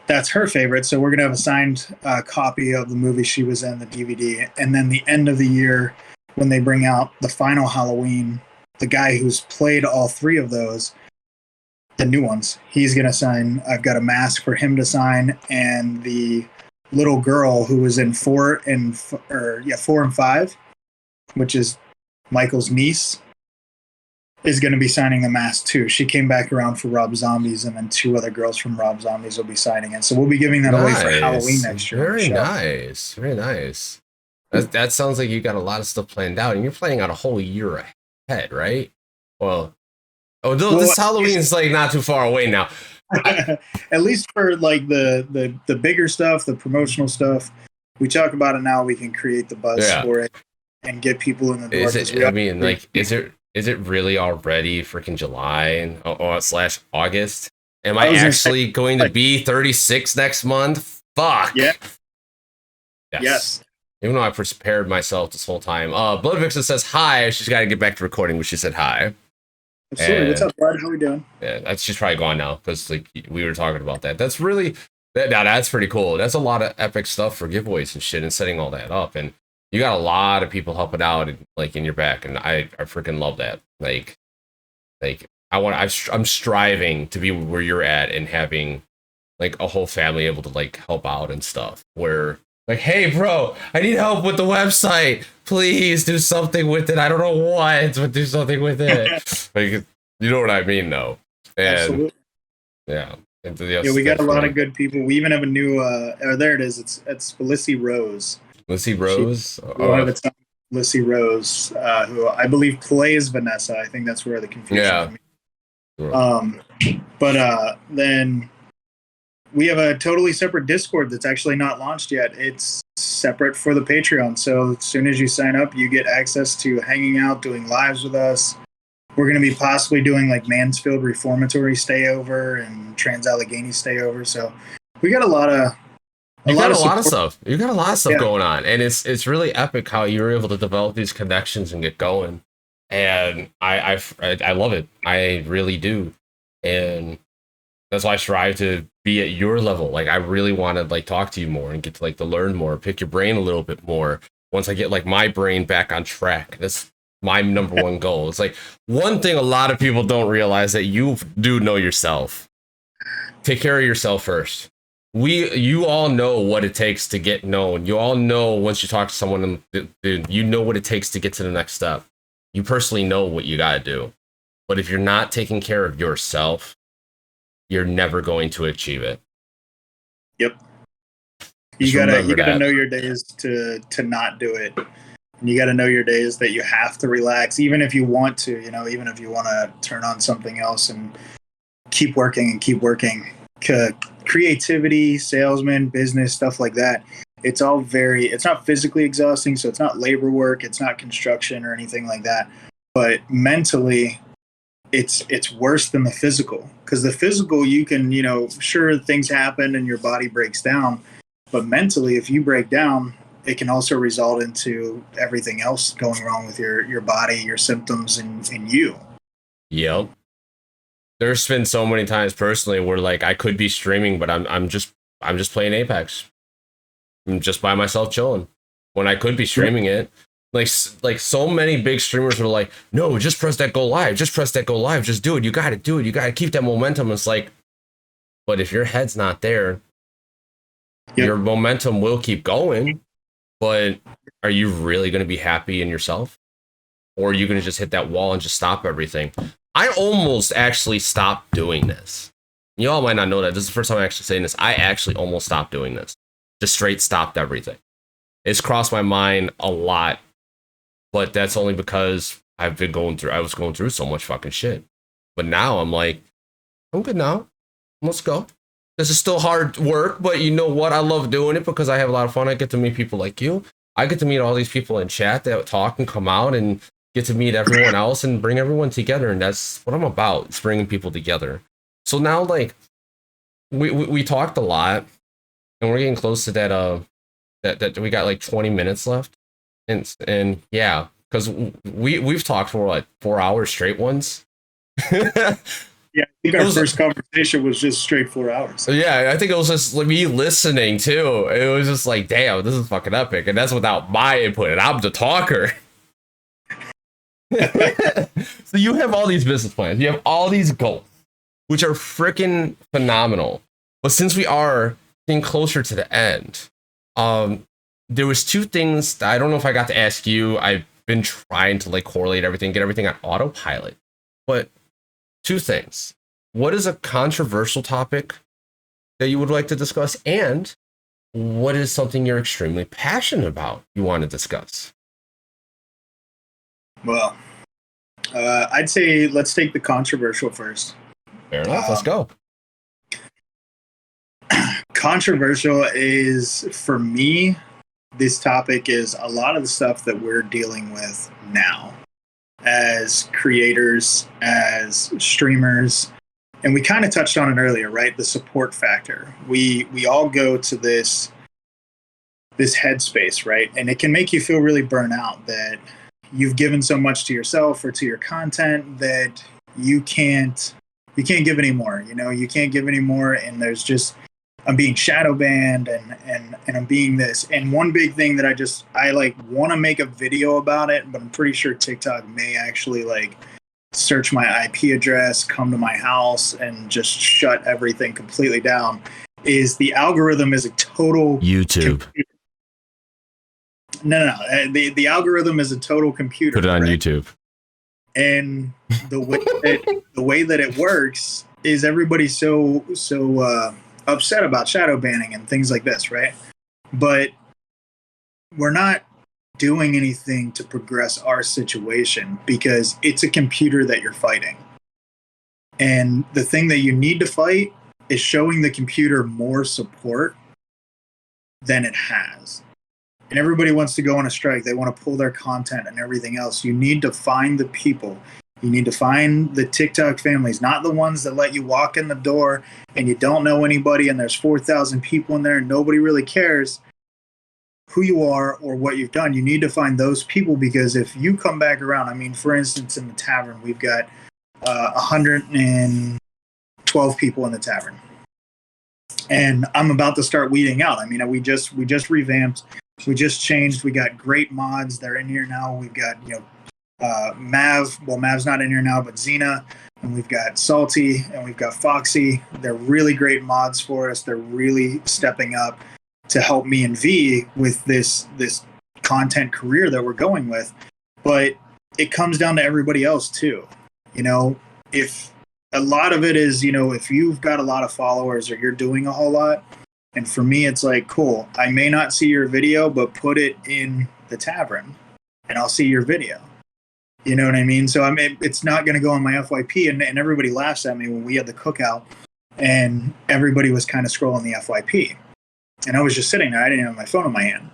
that's her favorite. So we're going to have a signed copy of the movie she was in, the DVD. And then the end of the year, when they bring out the final Halloween, the guy who's played all 3 of those, the new ones, he's going to sign. I've got a mask for him to sign. And the little girl who was in 4 and 5, which is Michael's niece, is going to be signing the mask too. She came back around for Rob Zombies, and then 2 other girls from Rob Zombies will be signing it. So we'll be giving that away for Halloween next year. Very nice. Very nice. That sounds like you got a lot of stuff planned out, and you're planning out a whole year ahead, right? Well, this Halloween is like not too far away now. At least for like the bigger stuff, the promotional stuff, we talk about it now. We can create the buzz for it and get people in the door. Is it really already freaking July / August? Am I actually going to be 36 next month? Fuck. Yeah. Yes. Even though I prepared myself this whole time. Blood Vixen says hi. She's got to get back to recording, but she said hi. Absolutely. What's up, bud? How we doing? Yeah, she's probably gone now, because like we were talking about that. That's really that's pretty cool. That's a lot of epic stuff for giveaways and shit, and setting all that up. And you got a lot of people helping out, like in your back, and I freaking love that. Like I'm striving to be where you're at, and having like a whole family able to like help out and stuff. Where like, hey, bro, I need help with the website. Please do something with it. I don't know what, but do something with it. Like, you know what I mean, though. And absolutely. Yeah. We got a lot of good people. We even have a new. There it is. It's Felicity Rose. Lissy Rose? Lissy Rose, who I believe plays Vanessa. I think that's where the confusion is. But then we have a totally separate Discord that's actually not launched yet. It's separate for the Patreon. So as soon as you sign up, you get access to hanging out, doing lives with us. We're going to be possibly doing like Mansfield Reformatory stayover and Trans Allegheny stayover. So we got a lot of You got a lot of support. stuff. You got a lot of stuff Yeah. going on, and it's really epic how you're able to develop these connections and get going. And I love it. I really do, and that's why I strive to be at your level. Like I really want to like talk to you more and get to like to learn more, pick your brain a little bit more. Once I get like my brain back on track, that's my number one goal. It's like one thing a lot of people don't realize that you do know yourself. Take care of yourself first. You all know what it takes to get known. You all know once you talk to someone, you know what it takes to get to the next step. You personally know what you got to do. But if you're not taking care of yourself, you're never going to achieve it. Yep. Just You gotta remember that. know your days to not do it. And you gotta know your days that you have to relax, even if you want to, even if you want to turn on something else and keep working and keep working. Creativity, salesman, business, stuff like that. It's not physically exhausting, so it's not labor work, it's not construction or anything like that. But mentally, it's worse than the physical, because the physical, you can, sure, things happen and your body breaks down, but mentally, if you break down, it can also result into everything else going wrong with your body, your symptoms, and you. Yep. There's been so many times personally where like I could be streaming, but I'm just playing Apex. I'm just by myself chilling when I could be streaming it. Like so many big streamers were like, no, just press that go live, just press that go live, just do it. You got to do it. You got to keep that momentum. It's like, but if your head's not there, your momentum will keep going. But are you really going to be happy in yourself? Or are you going to just hit that wall and just stop everything? I almost actually stopped doing this. You all might not know that. This is the first time I'm actually saying this. I actually almost stopped doing this. Just straight stopped everything. It's crossed my mind a lot. But that's only because I was going through so much fucking shit. But now I'm like, I'm good now. Let's go. This is still hard work, but you know what? I love doing it because I have a lot of fun. I get to meet people like you. I get to meet all these people in chat that talk and come out and get to meet everyone else and bring everyone together. And that's what I'm about. It's bringing people together. So now, like, we talked a lot, and we're getting close to that we got like 20 minutes left. And yeah, because we've talked for like 4 hours straight once. Yeah, I think our first conversation was just straight 4 hours. Yeah, I think it was just me listening too. It was just like, damn, this is fucking epic. And that's without my input, and I'm the talker. So you have all these business plans, you have all these goals, which are freaking phenomenal. But since we are getting closer to the end, there was two things that I don't know if I got to ask you. I've been trying to like correlate everything, get everything on autopilot. But two things. What is a controversial topic that you would like to discuss? And what is something you're extremely passionate about you want to discuss? Well, I'd say let's take the controversial first. Fair enough. Let's go. Controversial is, for me, this topic is a lot of the stuff that we're dealing with now as creators, as streamers. And we kind of touched on it earlier, right? The support factor. We all go to this headspace, right? And it can make you feel really burnt out that you've given so much to yourself or to your content that you can't give anymore. You can't give anymore, and there's just, I'm being shadow banned and I'm being this. And one big thing that I like want to make a video about it, but I'm pretty sure TikTok may actually like search my IP address, come to my house, and just shut everything completely down, is the algorithm is a total YouTube. Computer. No. The algorithm is a total computer. Put it on YouTube. And the way that it works is everybody's so upset about shadow banning and things like this, right? But we're not doing anything to progress our situation because it's a computer that you're fighting. And the thing that you need to fight is showing the computer more support than it has. And everybody wants to go on a strike. They want to pull their content and everything else. You need to find the people You need to find the TikTok families, not the ones that let you walk in the door and you don't know anybody and there's 4,000 people in there and nobody really cares who you are or what you've done. You need to find those people, because if you come back around, I mean, for instance, in the tavern, we've got 112 people in the tavern. And I'm about to start weeding out. I mean, we just revamped. We just changed. We got great mods. They're in here now. We've got, Mav. Well, Mav's not in here now, but Xena. And we've got Salty. And we've got Foxy. They're really great mods for us. They're really stepping up to help me and V with this content career that we're going with. But it comes down to everybody else, too. If a lot of it is, if you've got a lot of followers or you're doing a whole lot, and for me, it's like, cool, I may not see your video, but put it in the tavern and I'll see your video. You know what I mean? So it's not going to go on my FYP. And everybody laughs at me when we had the cookout and everybody was kind of scrolling the FYP. And I was just sitting there. I didn't have my phone in my hand.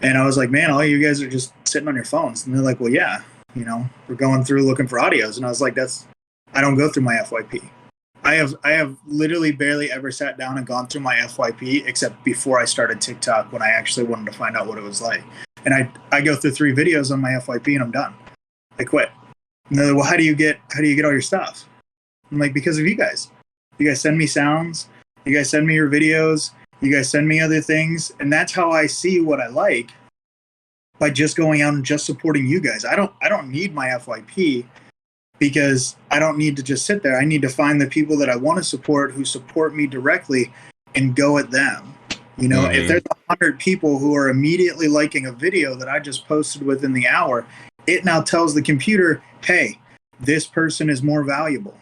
And I was like, man, all you guys are just sitting on your phones. And they're like, well, yeah, we're going through looking for audios. And I was like, I don't go through my FYP. I have literally barely ever sat down and gone through my FYP except before I started TikTok, when I actually wanted to find out what it was like. And I go through 3 videos on my FYP and I'm done. I quit. And they're like, well, how do you get all your stuff? I'm like, because of you guys. You guys send me sounds. You guys send me your videos. You guys send me other things. And that's how I see what I like, by just going out and just supporting you guys. I don't need my FYP, because I don't need to just sit there. I need to find the people that I want to support, who support me directly, and go at them. If there's 100 people who are immediately liking a video that I just posted within the hour, it now tells the computer, hey, this person is more valuable.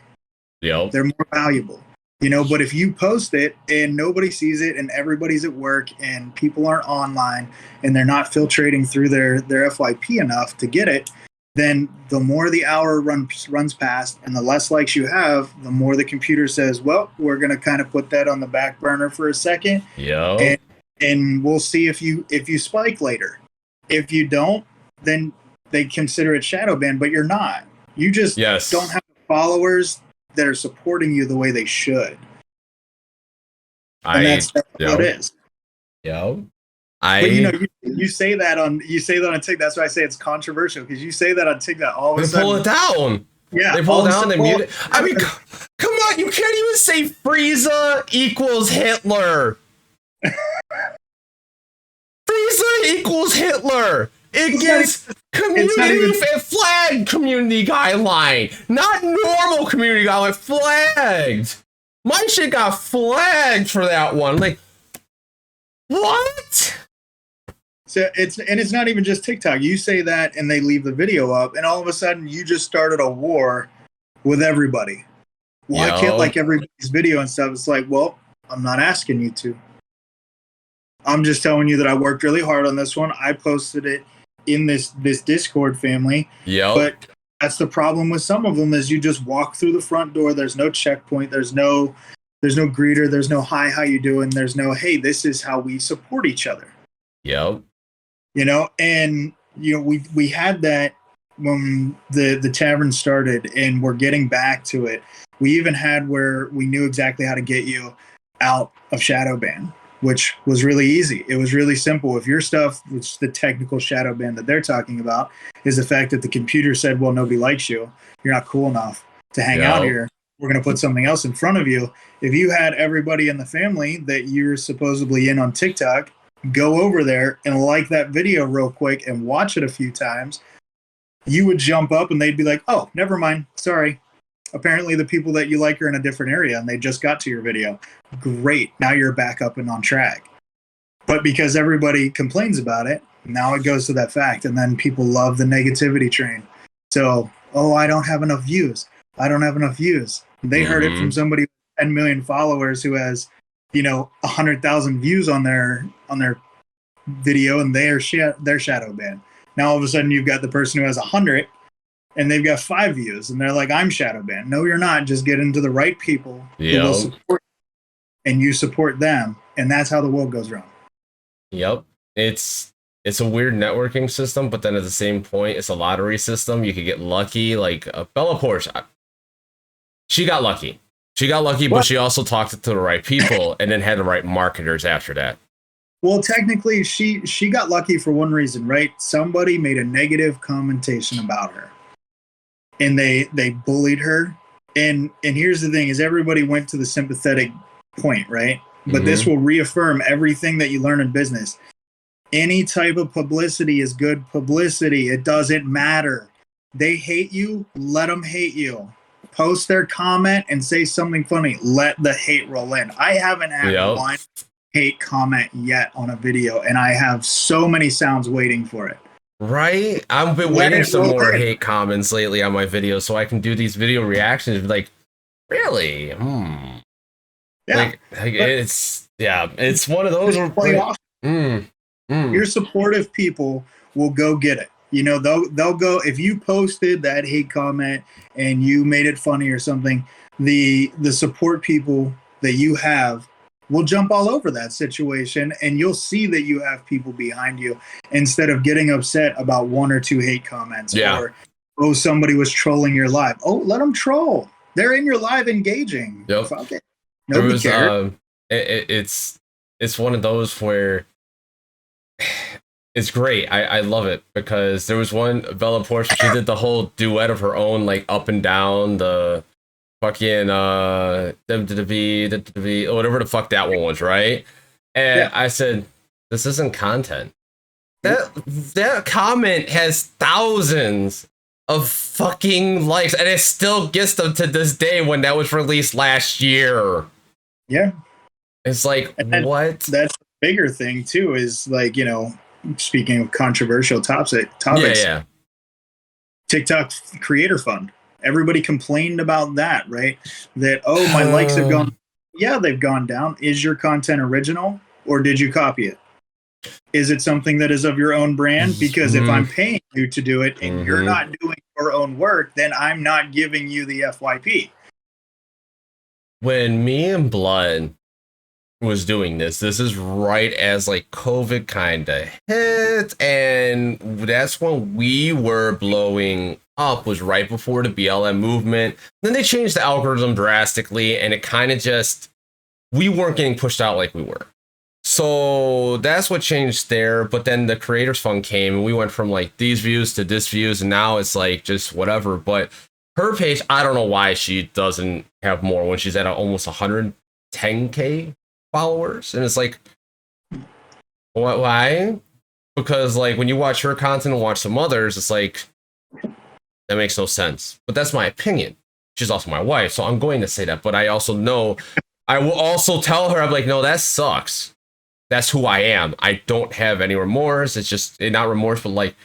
Yep. They're more valuable. But if you post it and nobody sees it and everybody's at work and people aren't online and they're not filtrating through their FYP enough to get it, then the more the hour runs past and the less likes you have, the more the computer says, well, we're going to kind of put that on the back burner for a second. Yeah. And we'll see if you spike later. If you don't, then they consider it shadow ban, but you're not. You just don't have followers that are supporting you the way they should. And that's what it is. Yeah. But you say that on TikTok. That's why I say it's controversial, because you say that on TikTok, all of a sudden pull it down. Yeah, they pull it down. They mute it. I mean, come on! You can't even say Frieza equals Hitler. Frieza equals Hitler. It gets flagged community guideline, not normal community guideline. Flagged. My shit got flagged for that one. Like, what? So it's not even just TikTok. You say that and they leave the video up, and all of a sudden you just started a war with everybody. Well, I can't like everybody's video and stuff. It's like, well, I'm not asking you to. I'm just telling you that I worked really hard on this one. I posted it in this Discord family. Yeah. But that's the problem with some of them, is you just walk through the front door. There's no checkpoint. There's no greeter. There's no hi, how you doing? There's no, hey, this is how we support each other. Yep. And we had that when the tavern started, and we're getting back to it. We even had where we knew exactly how to get you out of shadow ban, which was really easy. It was really simple. If your stuff, which the technical shadow ban that they're talking about, is the fact that the computer said, well, nobody likes you, you're not cool enough to hang out here, we're going to put something else in front of you. If you had everybody in the family that you're supposedly in on TikTok go over there and like that video real quick and watch it a few times, you would jump up and they'd be like, oh, never mind, sorry, apparently the people that you like are in a different area and they just got to your video. Great, now you're back up and on track. But because everybody complains about it, now it goes to that fact, and then people love the negativity train. So, I don't have enough views, they heard it from somebody with 10 million followers who has 100,000 views on their video, and they're shadow banned. Now all of a sudden you've got the person who has 100 and they've got 5 views and they're like, I'm shadow banned. No, you're not. Just get into the right people who will support you, and you support them, and that's how the world goes around. Yep. It's it's a weird networking system, but then at the same point, it's a lottery system. You could get lucky. Like Bella Porsche, she got lucky. She got lucky, but she also talked to the right people and then had the right marketers after that. Well, technically, she got lucky for one reason, right? Somebody made a negative commentation about her, and they bullied her. And here's the thing: is everybody went to the sympathetic point, right? But this will reaffirm everything that you learn in business. Any type of publicity is good publicity. It doesn't matter. They hate you, let them hate you. Post their comment and say something funny. Let the hate roll in. I haven't had one hate comment yet on a video, and I have so many sounds waiting for it. Right? I've been waiting some more hate comments lately on my videos so I can do these video reactions. Like, really? Yeah. Like it's one of those where your supportive people will go get it. You know, they'll go, if you posted that hate comment and you made it funny or something, the support people that you have will jump all over that situation, and you'll see that you have people behind you instead of getting upset about one or two hate comments or, oh, somebody was trolling your live. Oh, let them troll. They're in your live engaging. Yep. Fuck it. Nobody cares. It's one of those where it's great. I love it because there was one Bella Porsche. She did the whole duet of her own, like up and down the fucking whatever the fuck that one was, right? And I said, this isn't content. That comment has thousands of fucking likes, and it still gets them to this day when that was released last year. Yeah. It's like, what? That's the bigger thing too, is like, you know, speaking of controversial topics, TikTok Creator Fund. Everybody complained about that, right? That, oh, my likes have gone. Yeah, they've gone down. Is your content original, or did you copy it? Is it something that is of your own brand? Because if I'm paying you to do it and you're not doing your own work, then I'm not giving you the FYP. When me and Blood was doing this is right as like COVID kind of hit, and that's when we were blowing up, was right before the BLM movement. Then they changed the algorithm drastically, and it kind of just, we weren't getting pushed out like we were. So that's what changed there. But then the Creators Fund came, and we went from like these views to this views, and now it's like just whatever. But her page, I don't know why she doesn't have more when she's at almost 110K followers. And it's like, why? Because like when you watch her content and watch some others, it's like, that makes no sense. But that's my opinion. She's also my wife, so I'm going to say that. But I also know, I will also tell her, I'm like, no, that sucks. That's who I am. I don't have any remorse. It's just, not remorse, but like,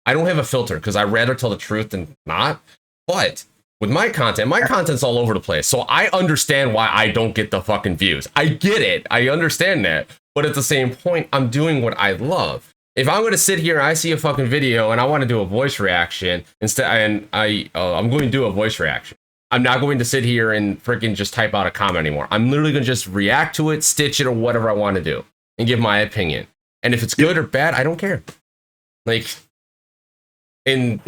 I don't have a filter because I'd rather tell the truth than not. But with my content's all over the place. So I understand why I don't get the fucking views. I get it. I understand that. But at the same point, I'm doing what I love. If I'm going to sit here and I see a fucking video and I want to do a voice reaction instead, and I'm going to do a voice reaction. I'm not going to sit here and freaking just type out a comment anymore. I'm literally going to just react to it, stitch it, or whatever I want to do and give my opinion. And if it's good or bad, I don't care. Like, and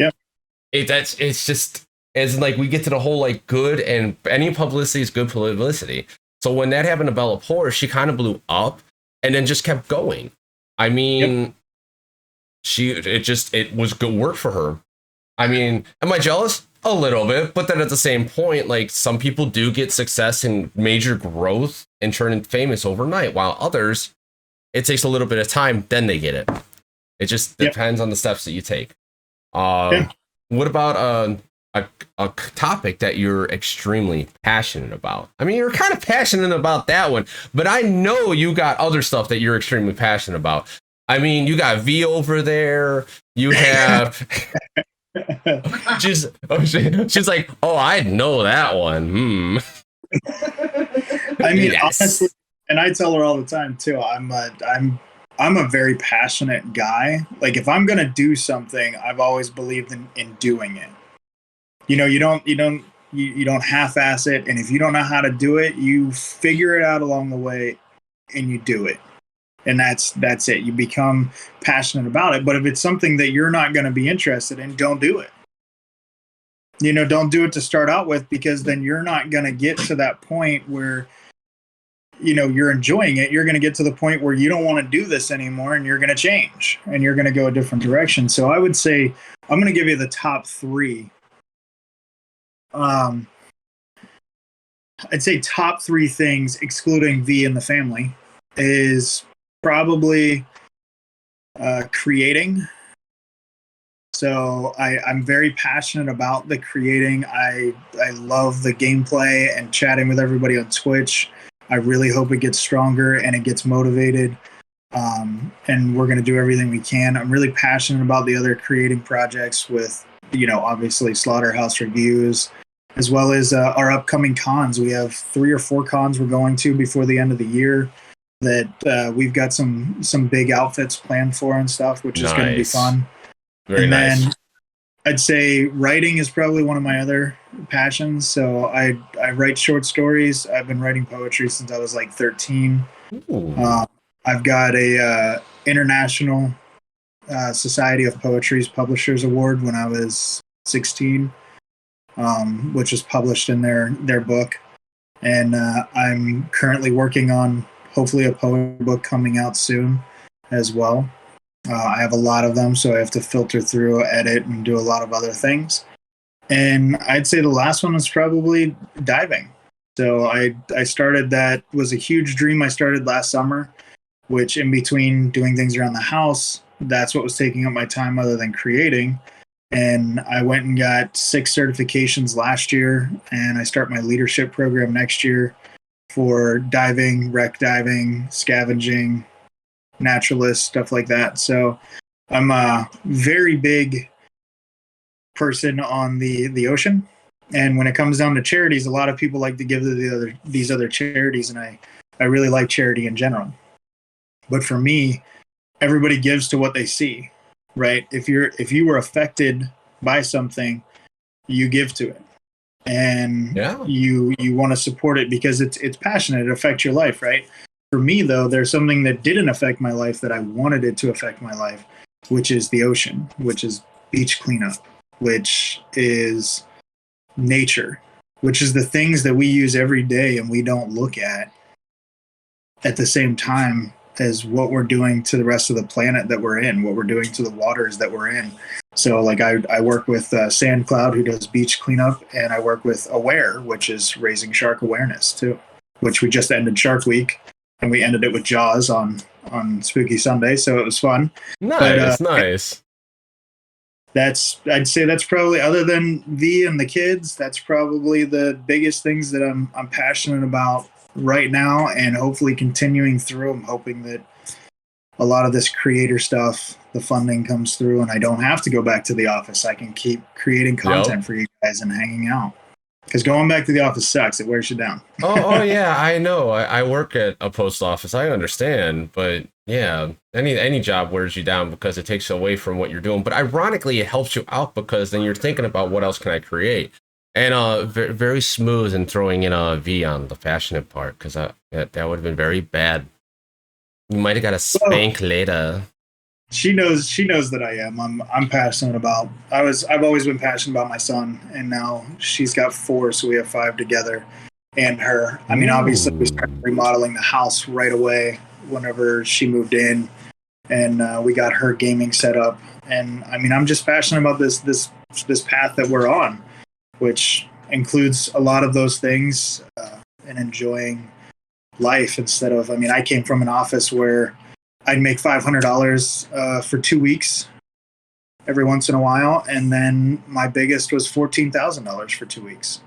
it's just, as in like we get to the whole like good, and any publicity is good publicity. So when that happened to Bella Porsche, she kind of blew up and then just kept going. I mean, it was good work for her. I mean, am I jealous? A little bit, but then at the same point, like some people do get success and major growth and turn famous overnight, while others, it takes a little bit of time, then they get it. It just depends on the steps that you take. What about a topic that you're extremely passionate about? I mean, you're kind of passionate about that one, but I know you got other stuff that you're extremely passionate about. I mean, you got V over there. You have. she's like, oh, I know that one. I mean, honestly, and I tell her all the time too. I'm a very passionate guy. Like, if I'm gonna do something, I've always believed in doing it. You know, you don't half-ass it, and if you don't know how to do it, you figure it out along the way, and you do it. And that's it. You become passionate about it. But if it's something that you're not going to be interested in, don't do it. Don't do it to start out with, because then you're not going to get to that point where, you're enjoying it. You're going to get to the point where you don't want to do this anymore, and you're going to change and you're going to go a different direction. So I would say I'm going to give you the top three. I'd say top three things, excluding V and the family, is probably creating. So I'm very passionate about the creating. I love the gameplay and chatting with everybody on Twitch. I really hope it gets stronger and it gets motivated. And we're going to do everything we can. I'm really passionate about the other creating projects with, obviously Slaughterhouse Reviews, as well as our upcoming cons. We have 3 or 4 cons we're going to before the end of the year that we've got some big outfits planned for and stuff, which is going to be fun. Very nice. Then I'd say writing is probably one of my other passions. So I write short stories. I've been writing poetry since I was like 13. I've got a International Society of Poetry's Publishers Award when I was 16, which was published in their book. And I'm currently working on hopefully a poetry book coming out soon as well. I have a lot of them, so I have to filter through, edit, and do a lot of other things. And I'd say the last one was probably diving. So I started, that was a huge dream I started last summer, which in between doing things around the house, that's what was taking up my time other than creating. And I went and got 6 certifications last year, and I start my leadership program next year for diving, wreck diving, scavenging, naturalist, stuff like that. So I'm a very big person on the ocean. And when it comes down to charities, a lot of people like to give to these other charities, and I really like charity in general. But for me, everybody gives to what they see, right? If you were affected by something, you give to it. And you want to support it because it's passionate, it affects your life, right? For me, though, there's something that didn't affect my life that I wanted it to affect my life, which is the ocean, which is beach cleanup, which is nature, which is the things that we use every day and we don't look at the same time as what we're doing to the rest of the planet that we're in, what we're doing to the waters that we're in. So like I work with Sand Cloud, who does beach cleanup, and I work with Aware, which is raising shark awareness too, which we just ended Shark Week. And we ended it with Jaws on Spooky Sunday, so it was fun. Nice, nice. I'd say that's probably, other than V and the kids, that's probably the biggest things that I'm passionate about right now, and hopefully continuing through. I'm hoping that a lot of this creator stuff, the funding comes through, and I don't have to go back to the office. I can keep creating content for you guys and hanging out. Because going back to the office sucks. It wears you down. oh yeah, I know. I work at a post office. I understand, but yeah, any job wears you down because it takes away from what you're doing. But ironically, it helps you out because then you're thinking about what else can I create. And very smooth in throwing in a V on the passionate part, because that would have been very bad. You might have got a spank later. She knows that I am. I'm passionate about. I've always been passionate about my son, and now she's got 4, so we have 5 together. And her. I mean, obviously, we started remodeling the house right away whenever she moved in, and we got her gaming set up. And I mean, I'm just passionate about this path that we're on, which includes a lot of those things, and enjoying life instead of. I mean, I came from an office where I'd make $500 for 2 weeks every once in a while, and then my biggest was $14,000 for 2 weeks.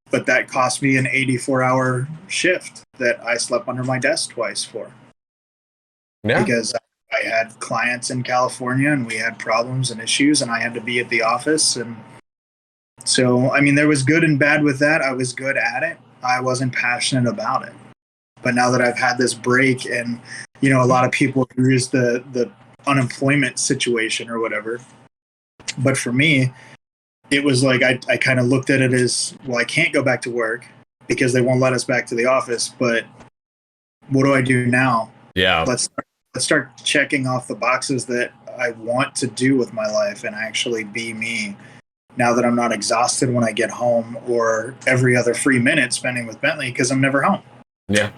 But that cost me an 84-hour shift that I slept under my desk twice for. Yeah. Because I had clients in California, and we had problems and issues, and I had to be at the office. And so, I mean, there was good and bad with that. I was good at it. I wasn't passionate about it. But now that I've had this break, and, you know, a lot of people use the unemployment situation or whatever. But for me, it was like I kind of looked at it as, well, I can't go back to work because they won't let us back to the office. But what do I do now? Yeah. Let's start checking off the boxes that I want to do with my life and actually be me. Now that I'm not exhausted when I get home, or every other free minute spending with Bentley because I'm never home. Yeah.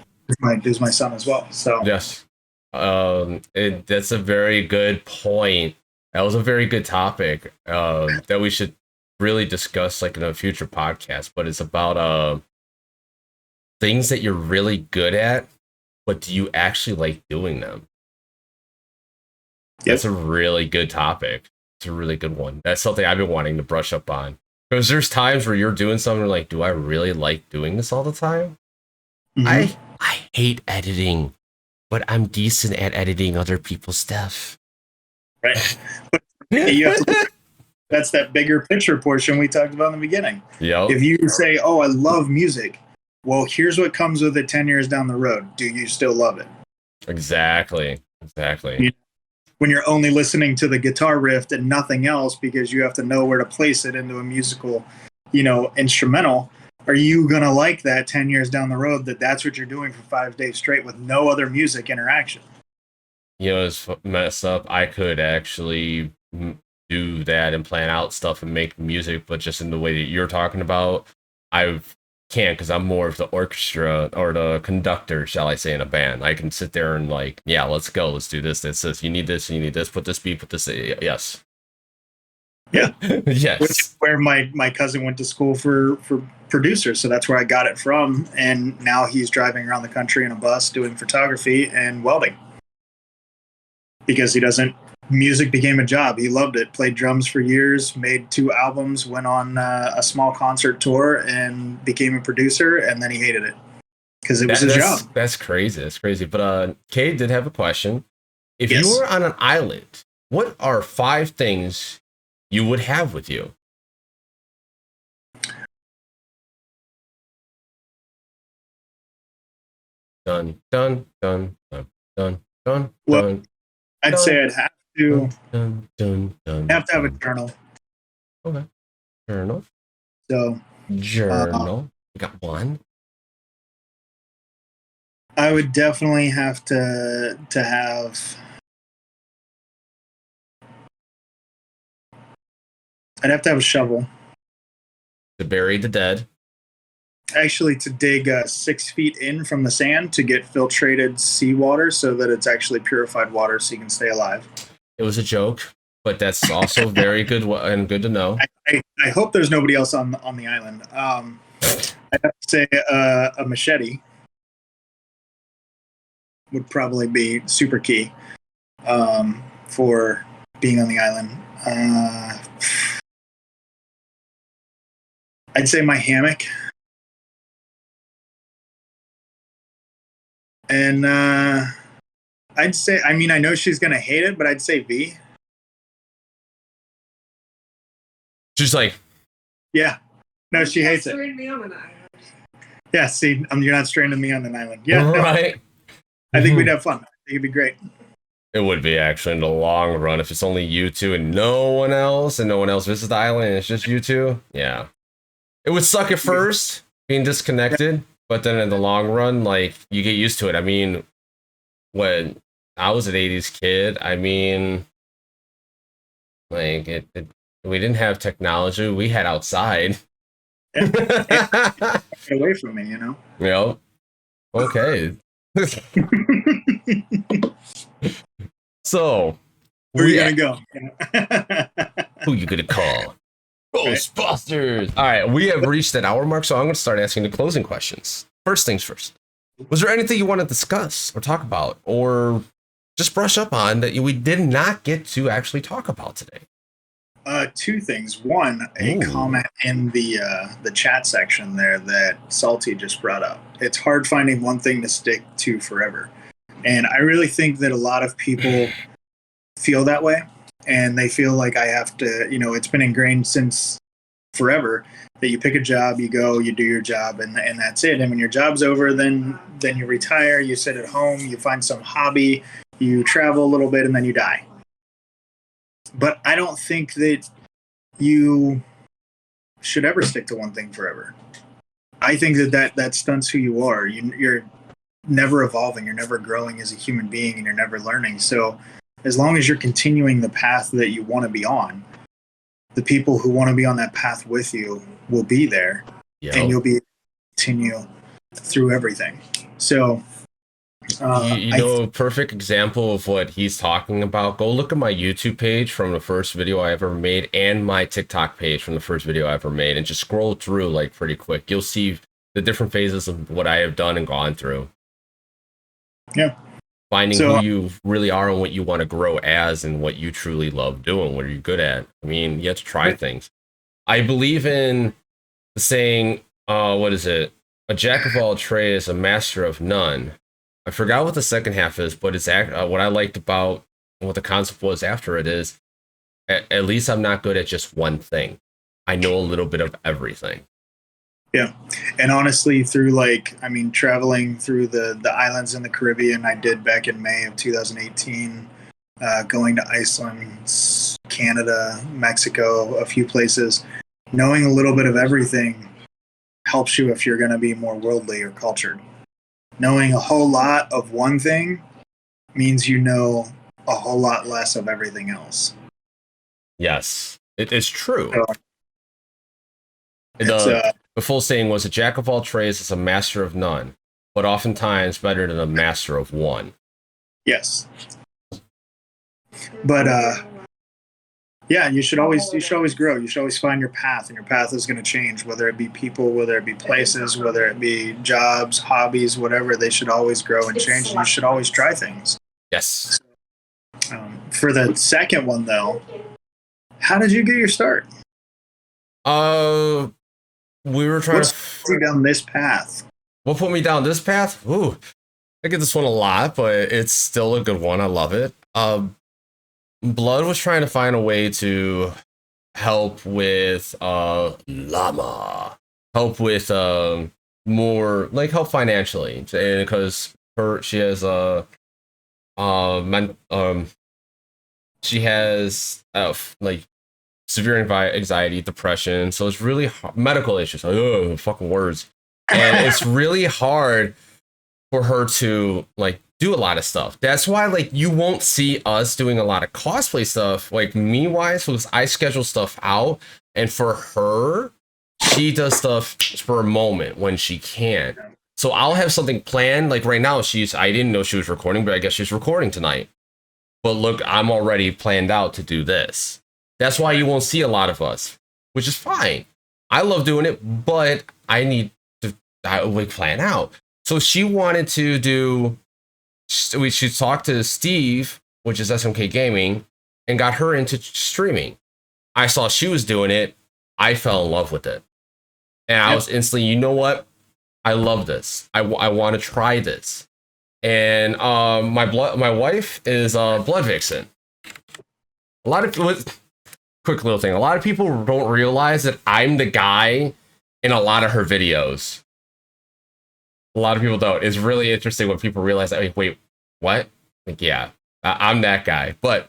There's my son as well. So Yes. That's a very good point. That was a very good topic that we should really discuss like in a future podcast. But it's about things that you're really good at, but do you actually like doing them? That's a really good topic. It's a really good one. That's something I've been wanting to brush up on. Because there's times where you're doing something like, do I really like doing this all the time? I hate editing, but I'm decent at editing other people's stuff. Right. But you have to that's that bigger picture portion we talked about in the beginning. Yep. If you say, oh, I love music, well, here's what comes with it 10 years down the road. Do you still love it? Exactly. When you're only listening to the guitar riff and nothing else because you have to know where to place it into a musical, instrumental, are you going to like that 10 years down the road that's what you're doing for 5 days straight with no other music interaction? It's messed up. I could actually do that and plan out stuff and make music, but just in the way that you're talking about, I can't because I'm more of the orchestra or the conductor, shall I say, in a band. I can sit there and like, yeah, let's go, let's do this. This says you need this, put this beat, put this. Yes. Yeah. Yes. Which is where my cousin went to school for producers, so that's where I got it from. And now he's driving around the country in a bus doing photography and welding because music became a job. He loved it. Played drums for years, made 2 albums, went on a small concert tour, and became a producer. And then he hated it because it was his job. That's crazy. That's crazy. But Kay did have a question. If Yes. you were on an island, what are 5 things you would have with you? Dun dun dun dun dun dun. Well, dun. I'd say I'd have to have a journal. Okay. Journal. So Journal. You got one. I would definitely have to have. I'd have to have a shovel. To bury the dead. Actually, to dig 6 feet in from the sand to get filtrated seawater so that it's actually purified water so you can stay alive. It was a joke, but that's also very good and good to know. I hope there's nobody else on the island. I'd have to say a machete would probably be super key for being on the island. I'd say my hammock. And I'd say, I know she's going to hate it, but I'd say V. Just like, yeah. No, she hates it. Me on an island. Yeah, see, you're not stranding me on an island. Yeah, right. I think we'd have fun. I think it'd be great. It would be actually in the long run if it's only you two and no one else visits the island and it's just you two. Yeah. It would suck at first being disconnected, but then in the long run, like you get used to it. I mean, when I was an 80s kid, like we didn't have technology. We had outside. Get away from me, Yep. Okay. So, where are you gonna go? Who you gonna call? Ghostbusters! All right, we have reached that hour mark, so I'm gonna start asking the closing questions. First things first. Was there anything you want to discuss or talk about, or just brush up on that we did not get to actually talk about today? 2 things. One, a comment in the chat section there that Salty just brought up. It's hard finding one thing to stick to forever. And I really think that a lot of people feel that way. And they feel like I have to, it's been ingrained since forever that you pick a job, you go, you do your job, and that's it. And when your job's over, then you retire, you sit at home, you find some hobby, you travel a little bit, and then you die. But I don't think that you should ever stick to one thing forever. I think that stunts who you are. never evolving, you're never growing as a human being, and you're never learning. So as long as you're continuing the path that you want to be on, the people who want to be on that path with you will be there, and you'll be able to continue through everything. So you know, a perfect example of what he's talking about, go look at my YouTube page from the first video I ever made and my TikTok page from the first video I ever made, and just scroll through like pretty quick. You'll see the different phases of what I have done and gone through. Yeah. Finding who you really are and what you want to grow as and what you truly love doing, what are you good at. I mean, you have to try things. I believe in the saying, what is it? A jack of all trades, a master of none. I forgot what the second half is, but it's what I liked about what the concept was after it is, at least I'm not good at just one thing. I know a little bit of everything. Yeah. And honestly, through traveling through the islands in the Caribbean, I did back in May of 2018, going to Iceland, Canada, Mexico, a few places, knowing a little bit of everything helps you if you're going to be more worldly or cultured. Knowing a whole lot of one thing means you know a whole lot less of everything else. Yes, it is true. So, the full saying was, a jack of all trades is a master of none, but oftentimes better than a master of one. Yes. But yeah, you should always grow. You should always find your path, and your path is going to change, whether it be people, whether it be places, whether it be jobs, hobbies, whatever. They should always grow and change, and you should always try things. Yes. For the second one, though, how did you get your start? We were trying to put you down this path. What put me down this path? Ooh, I get this one a lot, but it's still a good one. I love it. Blood was trying to find a way to help with llama, help with more like help financially, and because she has she has like severe anxiety, depression, so it's really medical issues. Oh, fucking words. And it's really hard for her to like do a lot of stuff. That's why like you won't see us doing a lot of cosplay stuff, like me wise, because I schedule stuff out, and for her, she does stuff for a moment when she can. So I'll have something planned. Like right now, I didn't know she was recording, but I guess she's recording tonight. But look, I'm already planned out to do this. That's why you won't see a lot of us, which is fine. I love doing it, but I need to plan out. So she wanted to do, she talked to Steve, which is SMK Gaming, and got her into streaming. I saw she was doing it. I fell in love with it. And I was instantly, you know what? I love this. I want to try this. And my wife is Blood Vixen. A lot of quick little thing. A lot of people don't realize that I'm the guy in a lot of her videos. A lot of people don't. It's really interesting when people realize that. Wait, what? Like, yeah, I'm that guy. But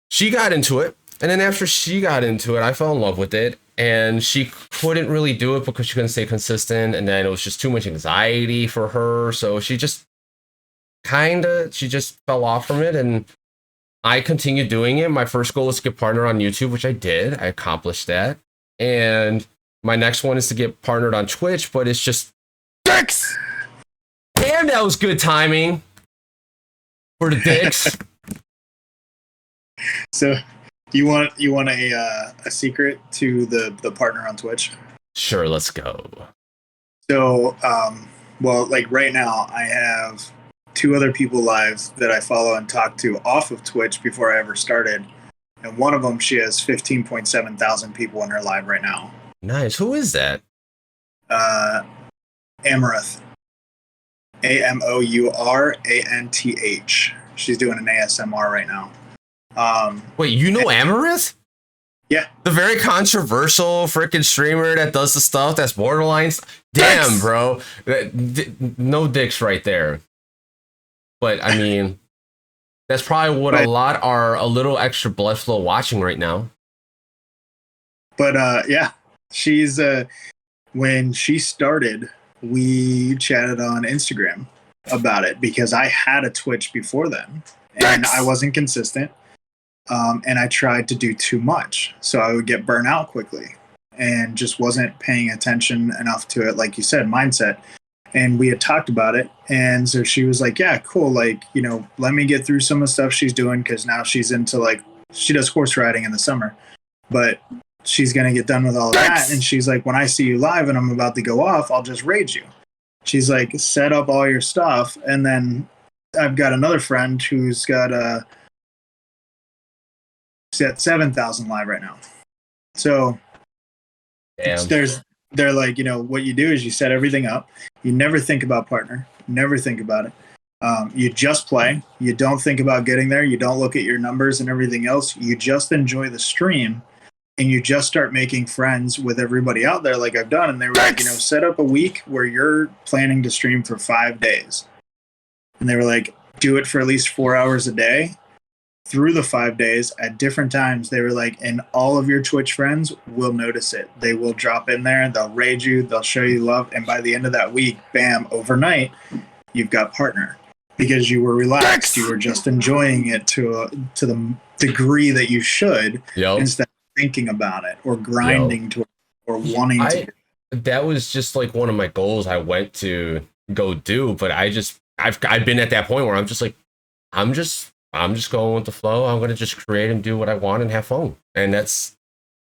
she got into it, and then after she got into it, I fell in love with it. And she couldn't really do it because she couldn't stay consistent, and then it was just too much anxiety for her. So she just fell off from it, and I continued doing it. My first goal was to get partnered on YouTube, which I did. I accomplished that. And my next one is to get partnered on Twitch, but it's just dicks. Damn, that was good timing for the dicks. So you want a secret to the partner on Twitch? Sure, let's go. So, well, like right now, I have 2 other people live that I follow and talk to off of Twitch before I ever started. And one of them, she has 15.7 thousand people in her live right now. Nice. Who is that? Amaranth. AMOURANTH. She's doing an ASMR right now. Wait, you know Amaranth? Yeah. The very controversial freaking streamer that does the stuff that's borderline. Damn, dicks. Bro. No dicks right there. But I mean, that's probably what a lot are a little extra blood flow watching right now. But yeah, she's when she started, we chatted on Instagram, about it because I had a Twitch before then and I wasn't consistent. And I tried to do too much. So I would get burnt out quickly and just wasn't paying attention enough to it. Like you said, mindset. And we had talked about it. And so she was like, yeah, cool. Like, you know, let me get through some of the stuff she's doing. Cause now she's into like, she does horse riding in the summer, but she's going to get done with all of that. And she's like, when I see you live and I'm about to go off, I'll just raid you. She's like, set up all your stuff. And then I've got another friend who's got she's at 7,000 live right now. So they're like, you know, what you do is you set everything up. You never think about partner, never think about it. You just play. You don't think about getting there. You don't look at your numbers and everything else. You just enjoy the stream and you just start making friends with everybody out there like I've done. And they were like, you know, set up a week where you're planning to stream for 5 days. And they were like, do it for at least 4 hours a day. Through the 5 days at different times, they were like, and all of your Twitch friends will notice it. They will drop in there, they'll raid you, they'll show you love. And by the end of that week, bam, overnight, you've got partner because you were relaxed. You were just enjoying it to the degree that you should instead of thinking about it or grinding to it or wanting to. That was just like one of my goals I went to go do. But I've been at that point where I'm just like, I'm just going with the flow. I'm going to just create and do what I want and have fun. And that's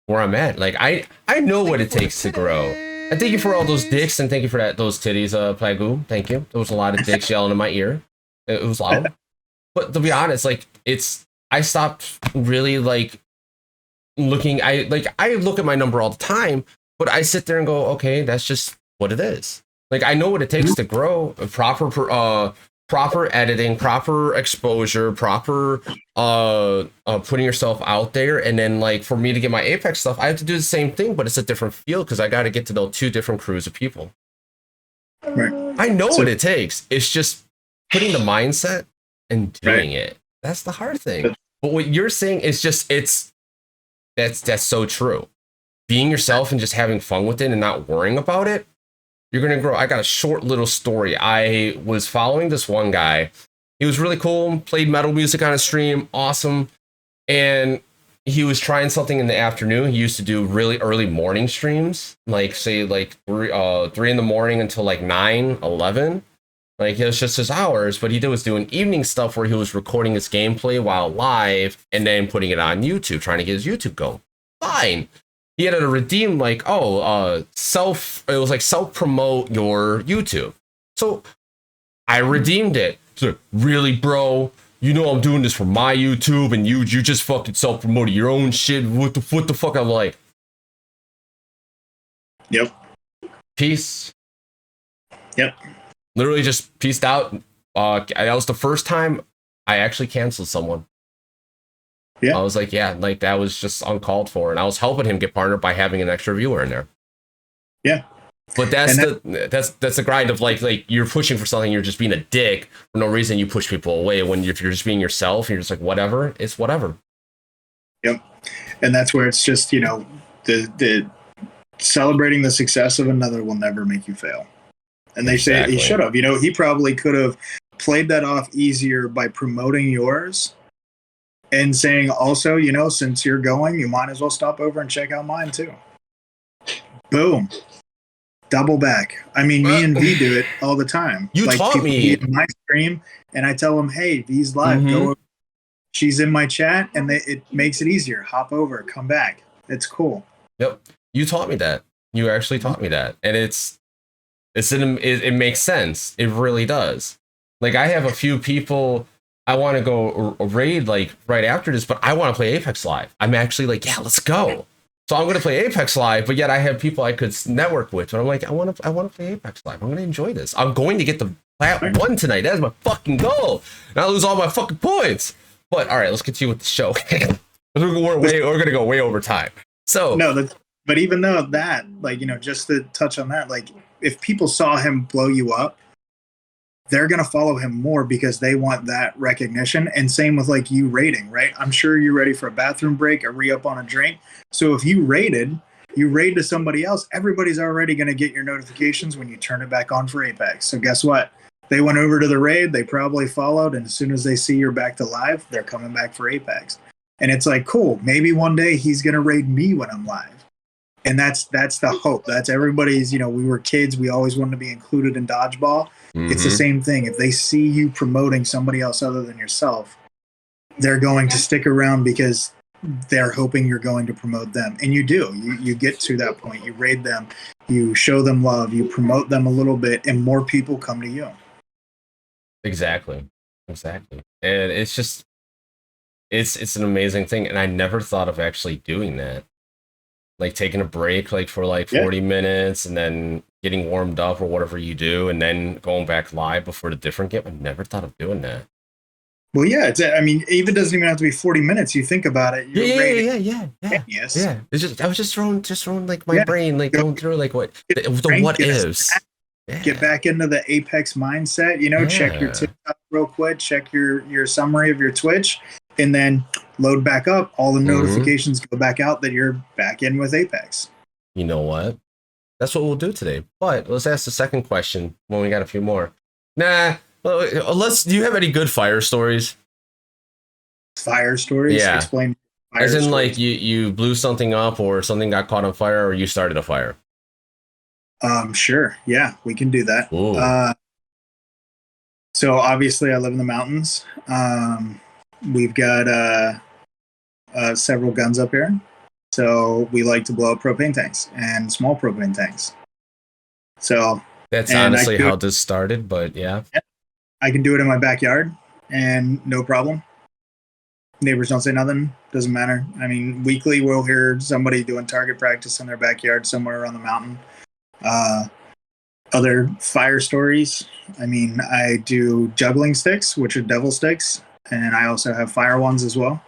where I'm at. Like, I know what it takes to grow. And thank you for all those dicks and thank you for those titties, Plagu. Thank you. There was a lot of dicks yelling in my ear. It was loud. But to be honest, like, I stopped really like looking. I look at my number all the time, but I sit there and go, okay, that's just what it is. Like, I know what it takes to grow. Proper editing, proper exposure, proper putting yourself out there. And then like for me to get my Apex stuff, I have to do the same thing, but it's a different field because I got to get to know 2 different crews of people. Right. I know what it takes. It's just putting the mindset and doing it. That's the hard thing. But what you're saying is just that's so true. Being yourself and just having fun with it and not worrying about it. You're going to grow. I got a short little story. I was following this one guy. He was really cool, played metal music on his stream, awesome. And he was trying something in the afternoon. He used to do really early morning streams, like say like 3 in the morning until like 9, 11. Like it was just his hours, but he was doing evening stuff where he was recording his gameplay while live and then putting it on YouTube, trying to get his YouTube going. Fine. He had to redeem like, it was like self-promote your YouTube. So I redeemed it. So really, bro, you know I'm doing this for my YouTube and you just fucking self-promoted your own shit. What the fuck? I'm like, yep. Peace. Yep. Literally just peaced out. That was the first time I actually canceled someone. Yeah. I was like, yeah, like that was just uncalled for. And I was helping him get partnered by having an extra viewer in there. Yeah. But that's the grind of like you're pushing for something, you're just being a dick for no reason. You push people away when if you're just being yourself, you're just like, whatever, it's whatever. Yep. And that's where it's just, you know, the celebrating the success of another will never make you fail. And they say he should have, you know, he probably could have played that off easier by promoting yours and saying also, you know, since you're going, you might as well stop over and check out mine too. Boom. Double back. I mean, me and V do it all the time. You like, taught me in my stream, and I tell them, "Hey, V's live. Mm-hmm. Go over. She's in my chat, and it makes it easier. Hop over, come back. It's cool." Yep, you taught me that. You actually taught me that, and it makes sense. It really does. Like I have a few people I want to go raid like right after this, but I want to play Apex Live. I'm actually like, yeah, let's go. So I'm going to play Apex Live, but yet I have people I could network with. But I'm like, I want to play Apex Live. I'm going to enjoy this. I'm going to get the plat 1 tonight. That's my fucking goal. And I lose all my fucking points. But all right, let's continue with the show. we're going to go way over time. So no, but even though that, like, you know, just to touch on that, like if people saw him blow you up, they're going to follow him more because they want that recognition. And same with like you raiding, right? I'm sure you're ready for a bathroom break, a re-up on a drink. So if you raid to somebody else, everybody's already going to get your notifications when you turn it back on for Apex. So guess what? They went over to the raid, they probably followed, and as soon as they see you're back to live, they're coming back for Apex. And it's like, cool, maybe one day he's going to raid me when I'm live. And that's the hope. That's everybody's, we were kids, we always wanted to be included in dodgeball. It's the same thing. If they see you promoting somebody else other than yourself, they're going to stick around because they're hoping you're going to promote them. And you do. You get to that point. You raid them, you show them love, you promote them a little bit, and more people come to you. Exactly. And it's just, it's an amazing thing. And I never thought of actually doing that. Like taking a break for 40 minutes and then getting warmed up or whatever you do, and then going back live before the different game. I never thought of doing that. Well, yeah, it doesn't even have to be 40 minutes. You think about it. Yeah. It's just, I was just throwing my brain, going through the what ifs. Get back into the Apex mindset. Check your TikTok real quick. Check your summary of your Twitch, and then load back up. All the notifications go back out that you're back in with Apex. You know what? That's what we'll do today. But let's ask the second question when we got a few more. Nah. Do you have any good fire stories? Fire stories? Yeah. Explain. As in, you blew something up, or something got caught on fire, or you started a fire. Sure. Yeah, we can do that. So obviously, I live in the mountains. We've got several guns up here, so we like to blow up propane tanks and small propane tanks. So that's honestly how this started, but yeah. I can do it in my backyard and no problem. Neighbors don't say nothing. Doesn't matter. I mean, weekly we'll hear somebody doing target practice in their backyard somewhere around the mountain. Other fire stories. I mean, I do juggling sticks, which are devil sticks, and I also have fire ones as well.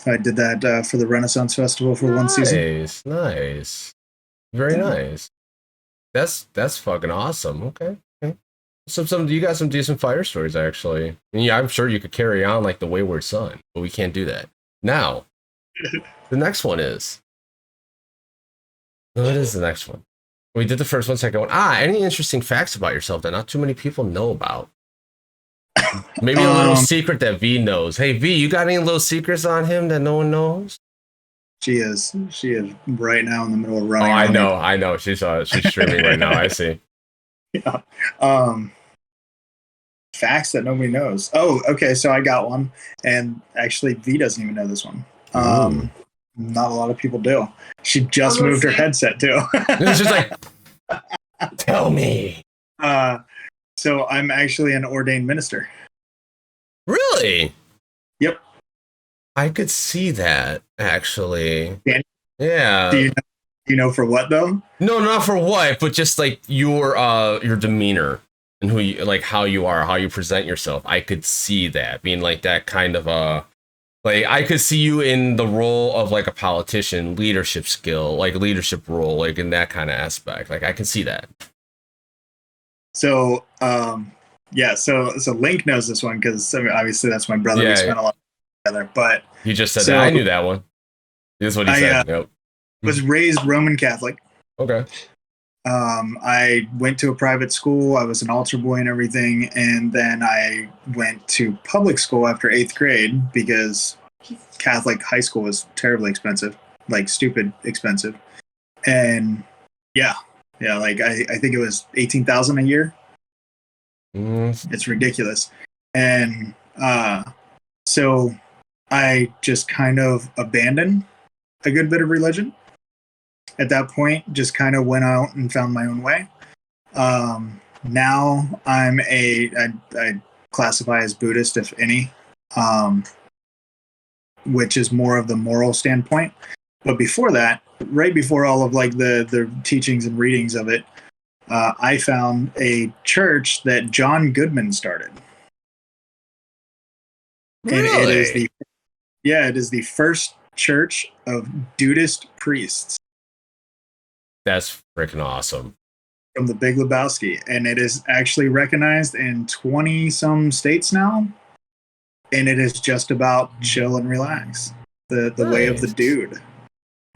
I did that for the Renaissance Festival for one season. Nice. Very nice. That's fucking awesome. Okay. You got some decent fire stories, actually. And yeah, I'm sure you could carry on like the Wayward Son, but we can't do that. Now, the next one is... What is the next one? We did the first one, second one. Any interesting facts about yourself that not too many people know about? Maybe a little secret that V knows. Hey, V, you got any little secrets on him that no one knows? She is right now in the middle of running. Oh, I know. She's streaming right now. I see. Yeah. Facts that nobody knows. Oh, okay. So I got one, and actually, V doesn't even know this one. Not a lot of people do. She just moved her headset too. It's just like, tell me. So I'm actually an ordained minister. Really? Yep. I could see that, actually. Yeah. Do you know for what though? No, not for what, but just like your demeanor and who you, like how you are, how you present yourself. I could see that being like that kind of I could see you in the role of like a politician, leadership skill, like leadership role, like in that kind of aspect. Like I can see that. So, so Link knows this one because obviously that's my brother. We spent a lot together, but you just said that. I knew that one. This is what he said. Yep. Was raised Roman Catholic. Okay. I went to a private school. I was an altar boy and everything. And then I went to public school after 8th grade because Catholic high school was terribly expensive, like stupid expensive. And like I think it was $18,000 a year. It's ridiculous. And so I just kind of abandoned a good bit of religion. At that point, just kind of went out and found my own way. Now I'm I classify as Buddhist, if any, which is more of the moral standpoint. But before that, right before all of like the teachings and readings of it, I found a church that John Goodman started. Really? And it is the first church of Dudist priests. That's freaking awesome. From the Big Lebowski. And it is actually recognized in 20-some states now. And it is just about chill and relax. The way of the dude.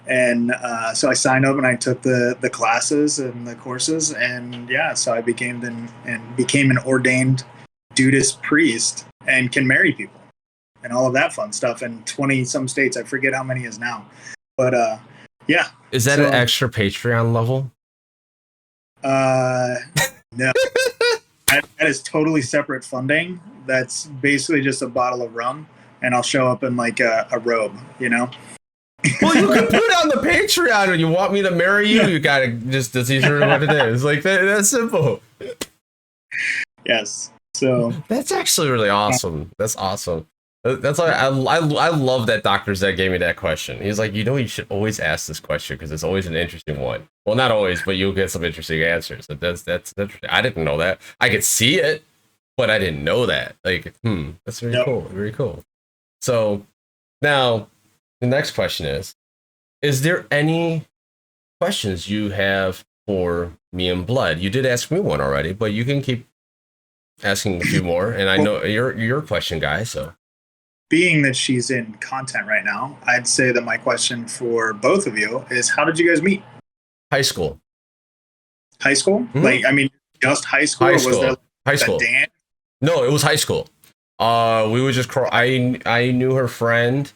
And so I signed up and I took the classes and the courses, and yeah, so I became an ordained Dudist priest and can marry people and all of that fun stuff in 20 some states. I forget how many is now, but yeah. Is that an extra Patreon level? No. That is totally separate funding. That's basically just a bottle of rum, and I'll show up in like a robe, you know? Well, you can put it on the Patreon when you want me to marry you. You gotta just decide what it is. Like that's simple. Yes. So that's actually really awesome. That's awesome. That's why I love that Dr. Zed gave me that question. He's like, you should always ask this question because it's always an interesting one. Well, not always, but you'll get some interesting answers. That's interesting. I didn't know that. I could see it, but I didn't know that. Like, that's very cool. Very cool. So now the next question is there any questions you have for me and Blood? You did ask me one already, but you can keep asking a few more. And I know you're a question guy, so. Being that she's in content right now, I'd say that my question for both of you is, how did you guys meet? High school. High school? Mm-hmm. Like, I mean, just high school? High or school. Was there high school. dance? No, it was high school. We would just I knew her friend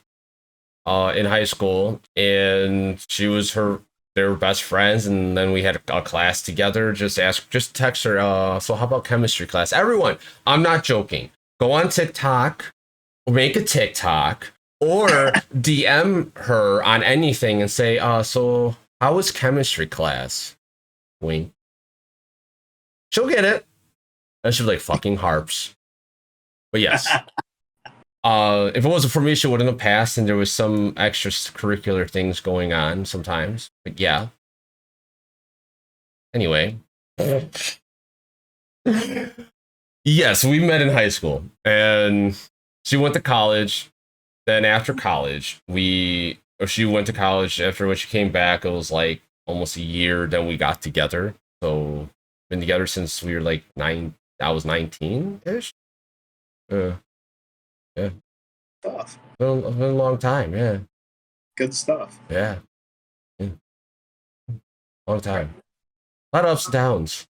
in high school, and she was they were best friends, and then we had a class together. Just text her, so how about chemistry class? Everyone, I'm not joking. Go on TikTok, or make a TikTok, or DM her on anything and say, so how was chemistry class? Wink. She'll get it. And she'll be like, fucking harps. But yes. If it wasn't for me, she wouldn't have passed, and there was some extracurricular things going on sometimes. But yeah. Anyway. Yes, we met in high school, and she went to college. Then after college, she went to college. After when she came back, it was like almost a year. Then we got together. So been together since we were like 9. I was 19-ish. Yeah. Stuff. Been a long time. Yeah. Good stuff. Yeah. Long time. A lot of ups and downs.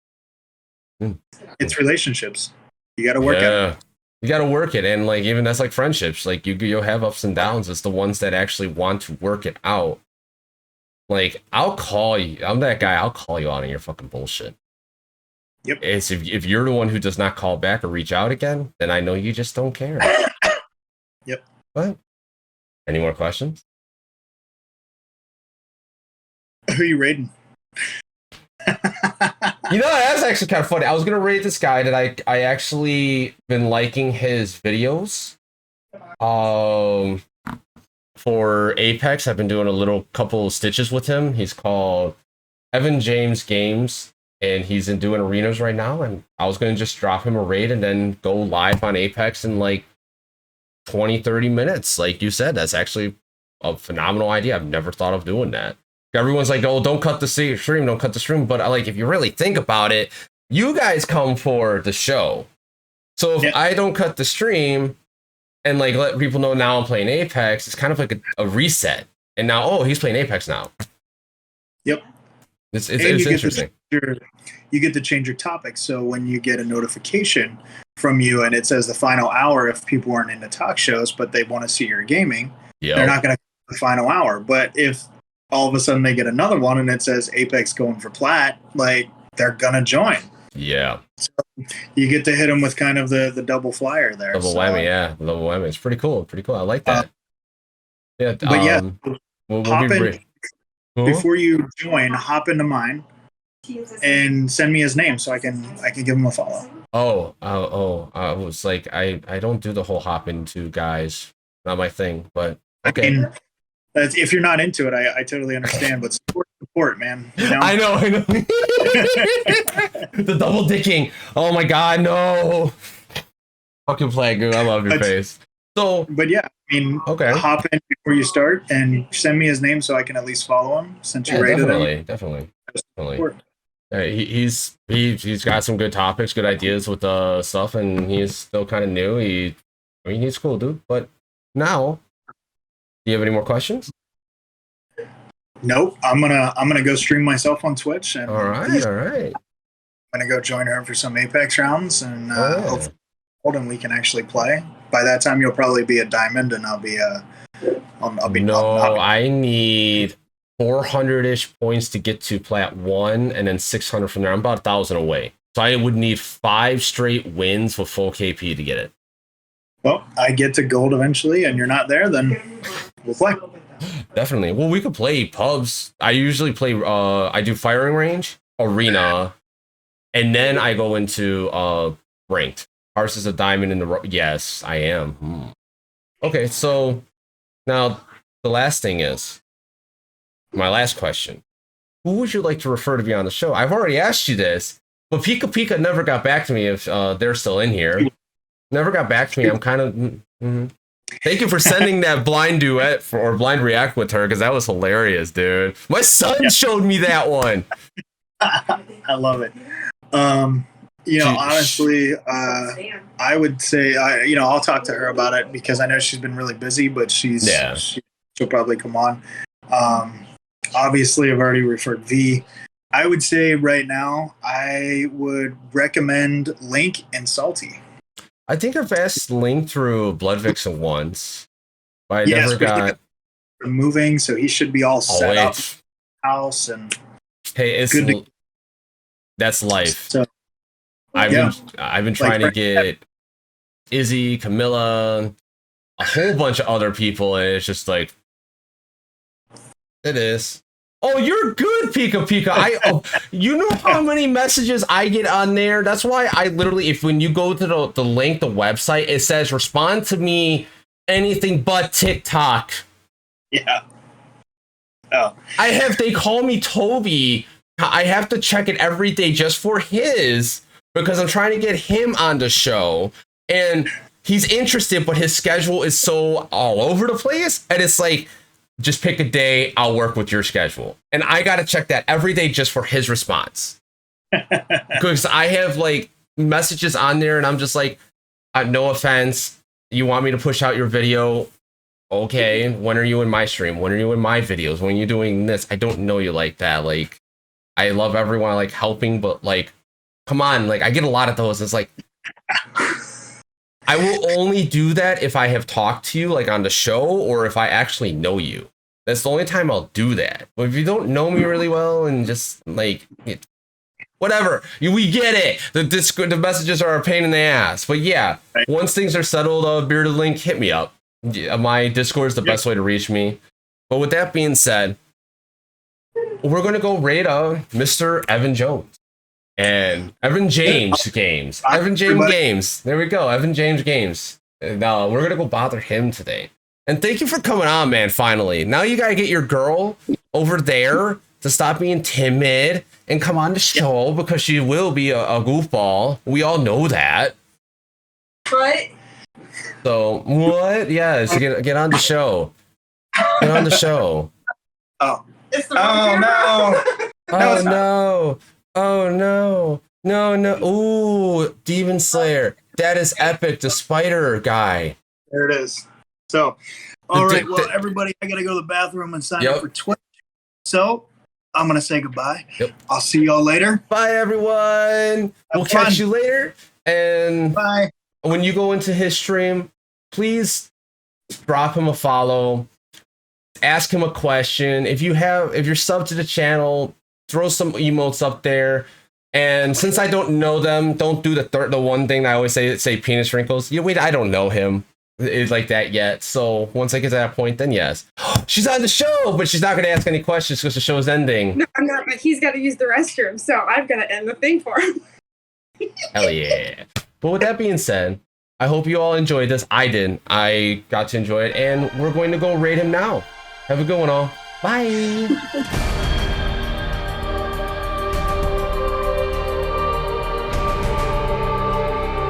It's relationships. You got to work at it. You got to work it, and like even that's like friendships. Like you'll have ups and downs. It's the ones that actually want to work it out. Like I'll call you. I'm that guy. I'll call you on your fucking bullshit. Yep. It's if you're the one who does not call back or reach out again, then I know you just don't care. Yep. What? Any more questions? Who are you raiding? That's actually kind of funny. I was gonna rate this guy that I actually been liking his videos. For Apex, I've been doing a couple of stitches with him. He's called Evan James Games, and he's doing arenas right now. And I was gonna just drop him a raid and then go live on Apex in like 20-30 minutes. Like you said, that's actually a phenomenal idea. I've never thought of doing that. Everyone's like, oh, don't cut the stream, don't cut the stream. But like, if you really think about it, you guys come for the show. So if I don't cut the stream and like let people know now I'm playing Apex, it's kind of like a reset. And now, oh, he's playing Apex now. Yep. It's interesting. You get to change your topic. So when you get a notification from you and it says the final hour, if people aren't into talk shows, but they want to see your gaming, they're not going to the final hour. But if all of a sudden they get another one and it says Apex going for plat, like they're gonna join. Yeah. So you get to hit them with kind of the double flyer there. Double whammy, yeah. Double whammy. It's pretty cool. Pretty cool. I like that. But we'll hop in, before you join, hop into mine and send me his name so I can give him a follow. I was like, I don't do the whole hop into guys. Not my thing, but okay. I mean, if you're not into it, I totally understand, but support, man. You know? I know. The double dicking. Oh my god, no. Fucking play, dude. I love your face. So, but yeah, I mean, hop in before you start and send me his name so I can at least follow him since you rated him. Definitely. He's got some good topics, good ideas with stuff, and he's still kind of new. He's cool, dude. But now, do you have any more questions? Nope. I'm gonna go stream myself on Twitch, and All right. I'm gonna go join her for some Apex rounds, and hopefully, and we can actually play. By that time, you'll probably be a diamond, and I'll be No, I need 400-ish points to get to plat 1, and then 600 from there. I'm about 1,000 away. So I would need 5 straight wins with full KP to get it. Well, I get to gold eventually, and you're not there, then we'll play. Definitely. Well, we could play pubs. I usually play, I do firing range, arena, and then I go into ranked. Ours is a diamond in the yes, I am. Okay, so now the last thing is my last question. Who would you like to refer to be on the show? I've already asked you this, but Pika Pika never got back to me if they're still in here. Never got back to me. I'm kind of... Thank you for sending that blind duet or blind react with her, because that was hilarious, dude. My son showed me that one. I love it. Honestly, I would say, I'll talk to her about it because I know she's been really busy, but she'll probably come on. Obviously, I've already referred V. I would say right now, I would recommend Link and Salty. I think I've asked Link through Blood Vixen once, but I never got moving, so he should be all set up house and hey, that's life. So, I've been trying to get Izzy, Camilla, a whole bunch of other people, and it's just like it is. Oh, you're good, Pika Pika. You know how many messages I get on there? That's why I literally, when you go to the link, the website, it says respond to me anything but TikTok. Yeah. Oh. They call me Toby. I have to check it every day just for his, because I'm trying to get him on the show. And he's interested, but his schedule is so all over the place. And it's like, just pick a day, I'll work with your schedule. And I got to check that every day just for his response. Because I have like messages on there and I'm just like, no offense, you want me to push out your video? Okay, when are you in my stream? When are you in my videos? When are you doing this? I don't know you like that. Like, I love everyone like helping, but like, come on, like I get a lot of those. It's like, I will only do that if I have talked to you like on the show or if I actually know you. That's the only time I'll do that. But if you don't know me really well and just like whatever, we get it. The messages are a pain in the ass. But yeah, once things are settled, Bearded Link, hit me up. My Discord is the best way to reach me. But with that being said, we're gonna go raid Mr. Evan Jones. And Evan James Games. Evan James Games. There we go. Evan James Games. Now we're going to go bother him today. And thank you for coming on, man, finally. Now you got to get your girl over there to stop being timid and come on the show because she will be a goofball. We all know that. What? So, what? Yes, get on the show. Get on the show. Oh. It's the wrong camera. Oh, no. Oh no. No. Ooh, Demon Slayer. That is epic. The spider guy. There it is. So, all right. Well, everybody, I got to go to the bathroom and sign up for Twitch. So, I'm going to say goodbye. Yep. I'll see y'all later. Bye, everyone. We'll catch you later. And bye. When you go into his stream, please drop him a follow. Ask him a question. If you're subbed to the channel, throw some emotes up there. And since I don't know them, don't do the one thing I always say penis wrinkles. Wait, I don't know him like that yet. So once I get to that point, then yes. She's on the show, but she's not going to ask any questions because the show's ending. No, I'm not, but he's got to use the restroom, so I've got to end the thing for him. Hell yeah. But with that being said, I hope you all enjoyed this. I did. I got to enjoy it, and we're going to go raid him now. Have a good one, all. Bye.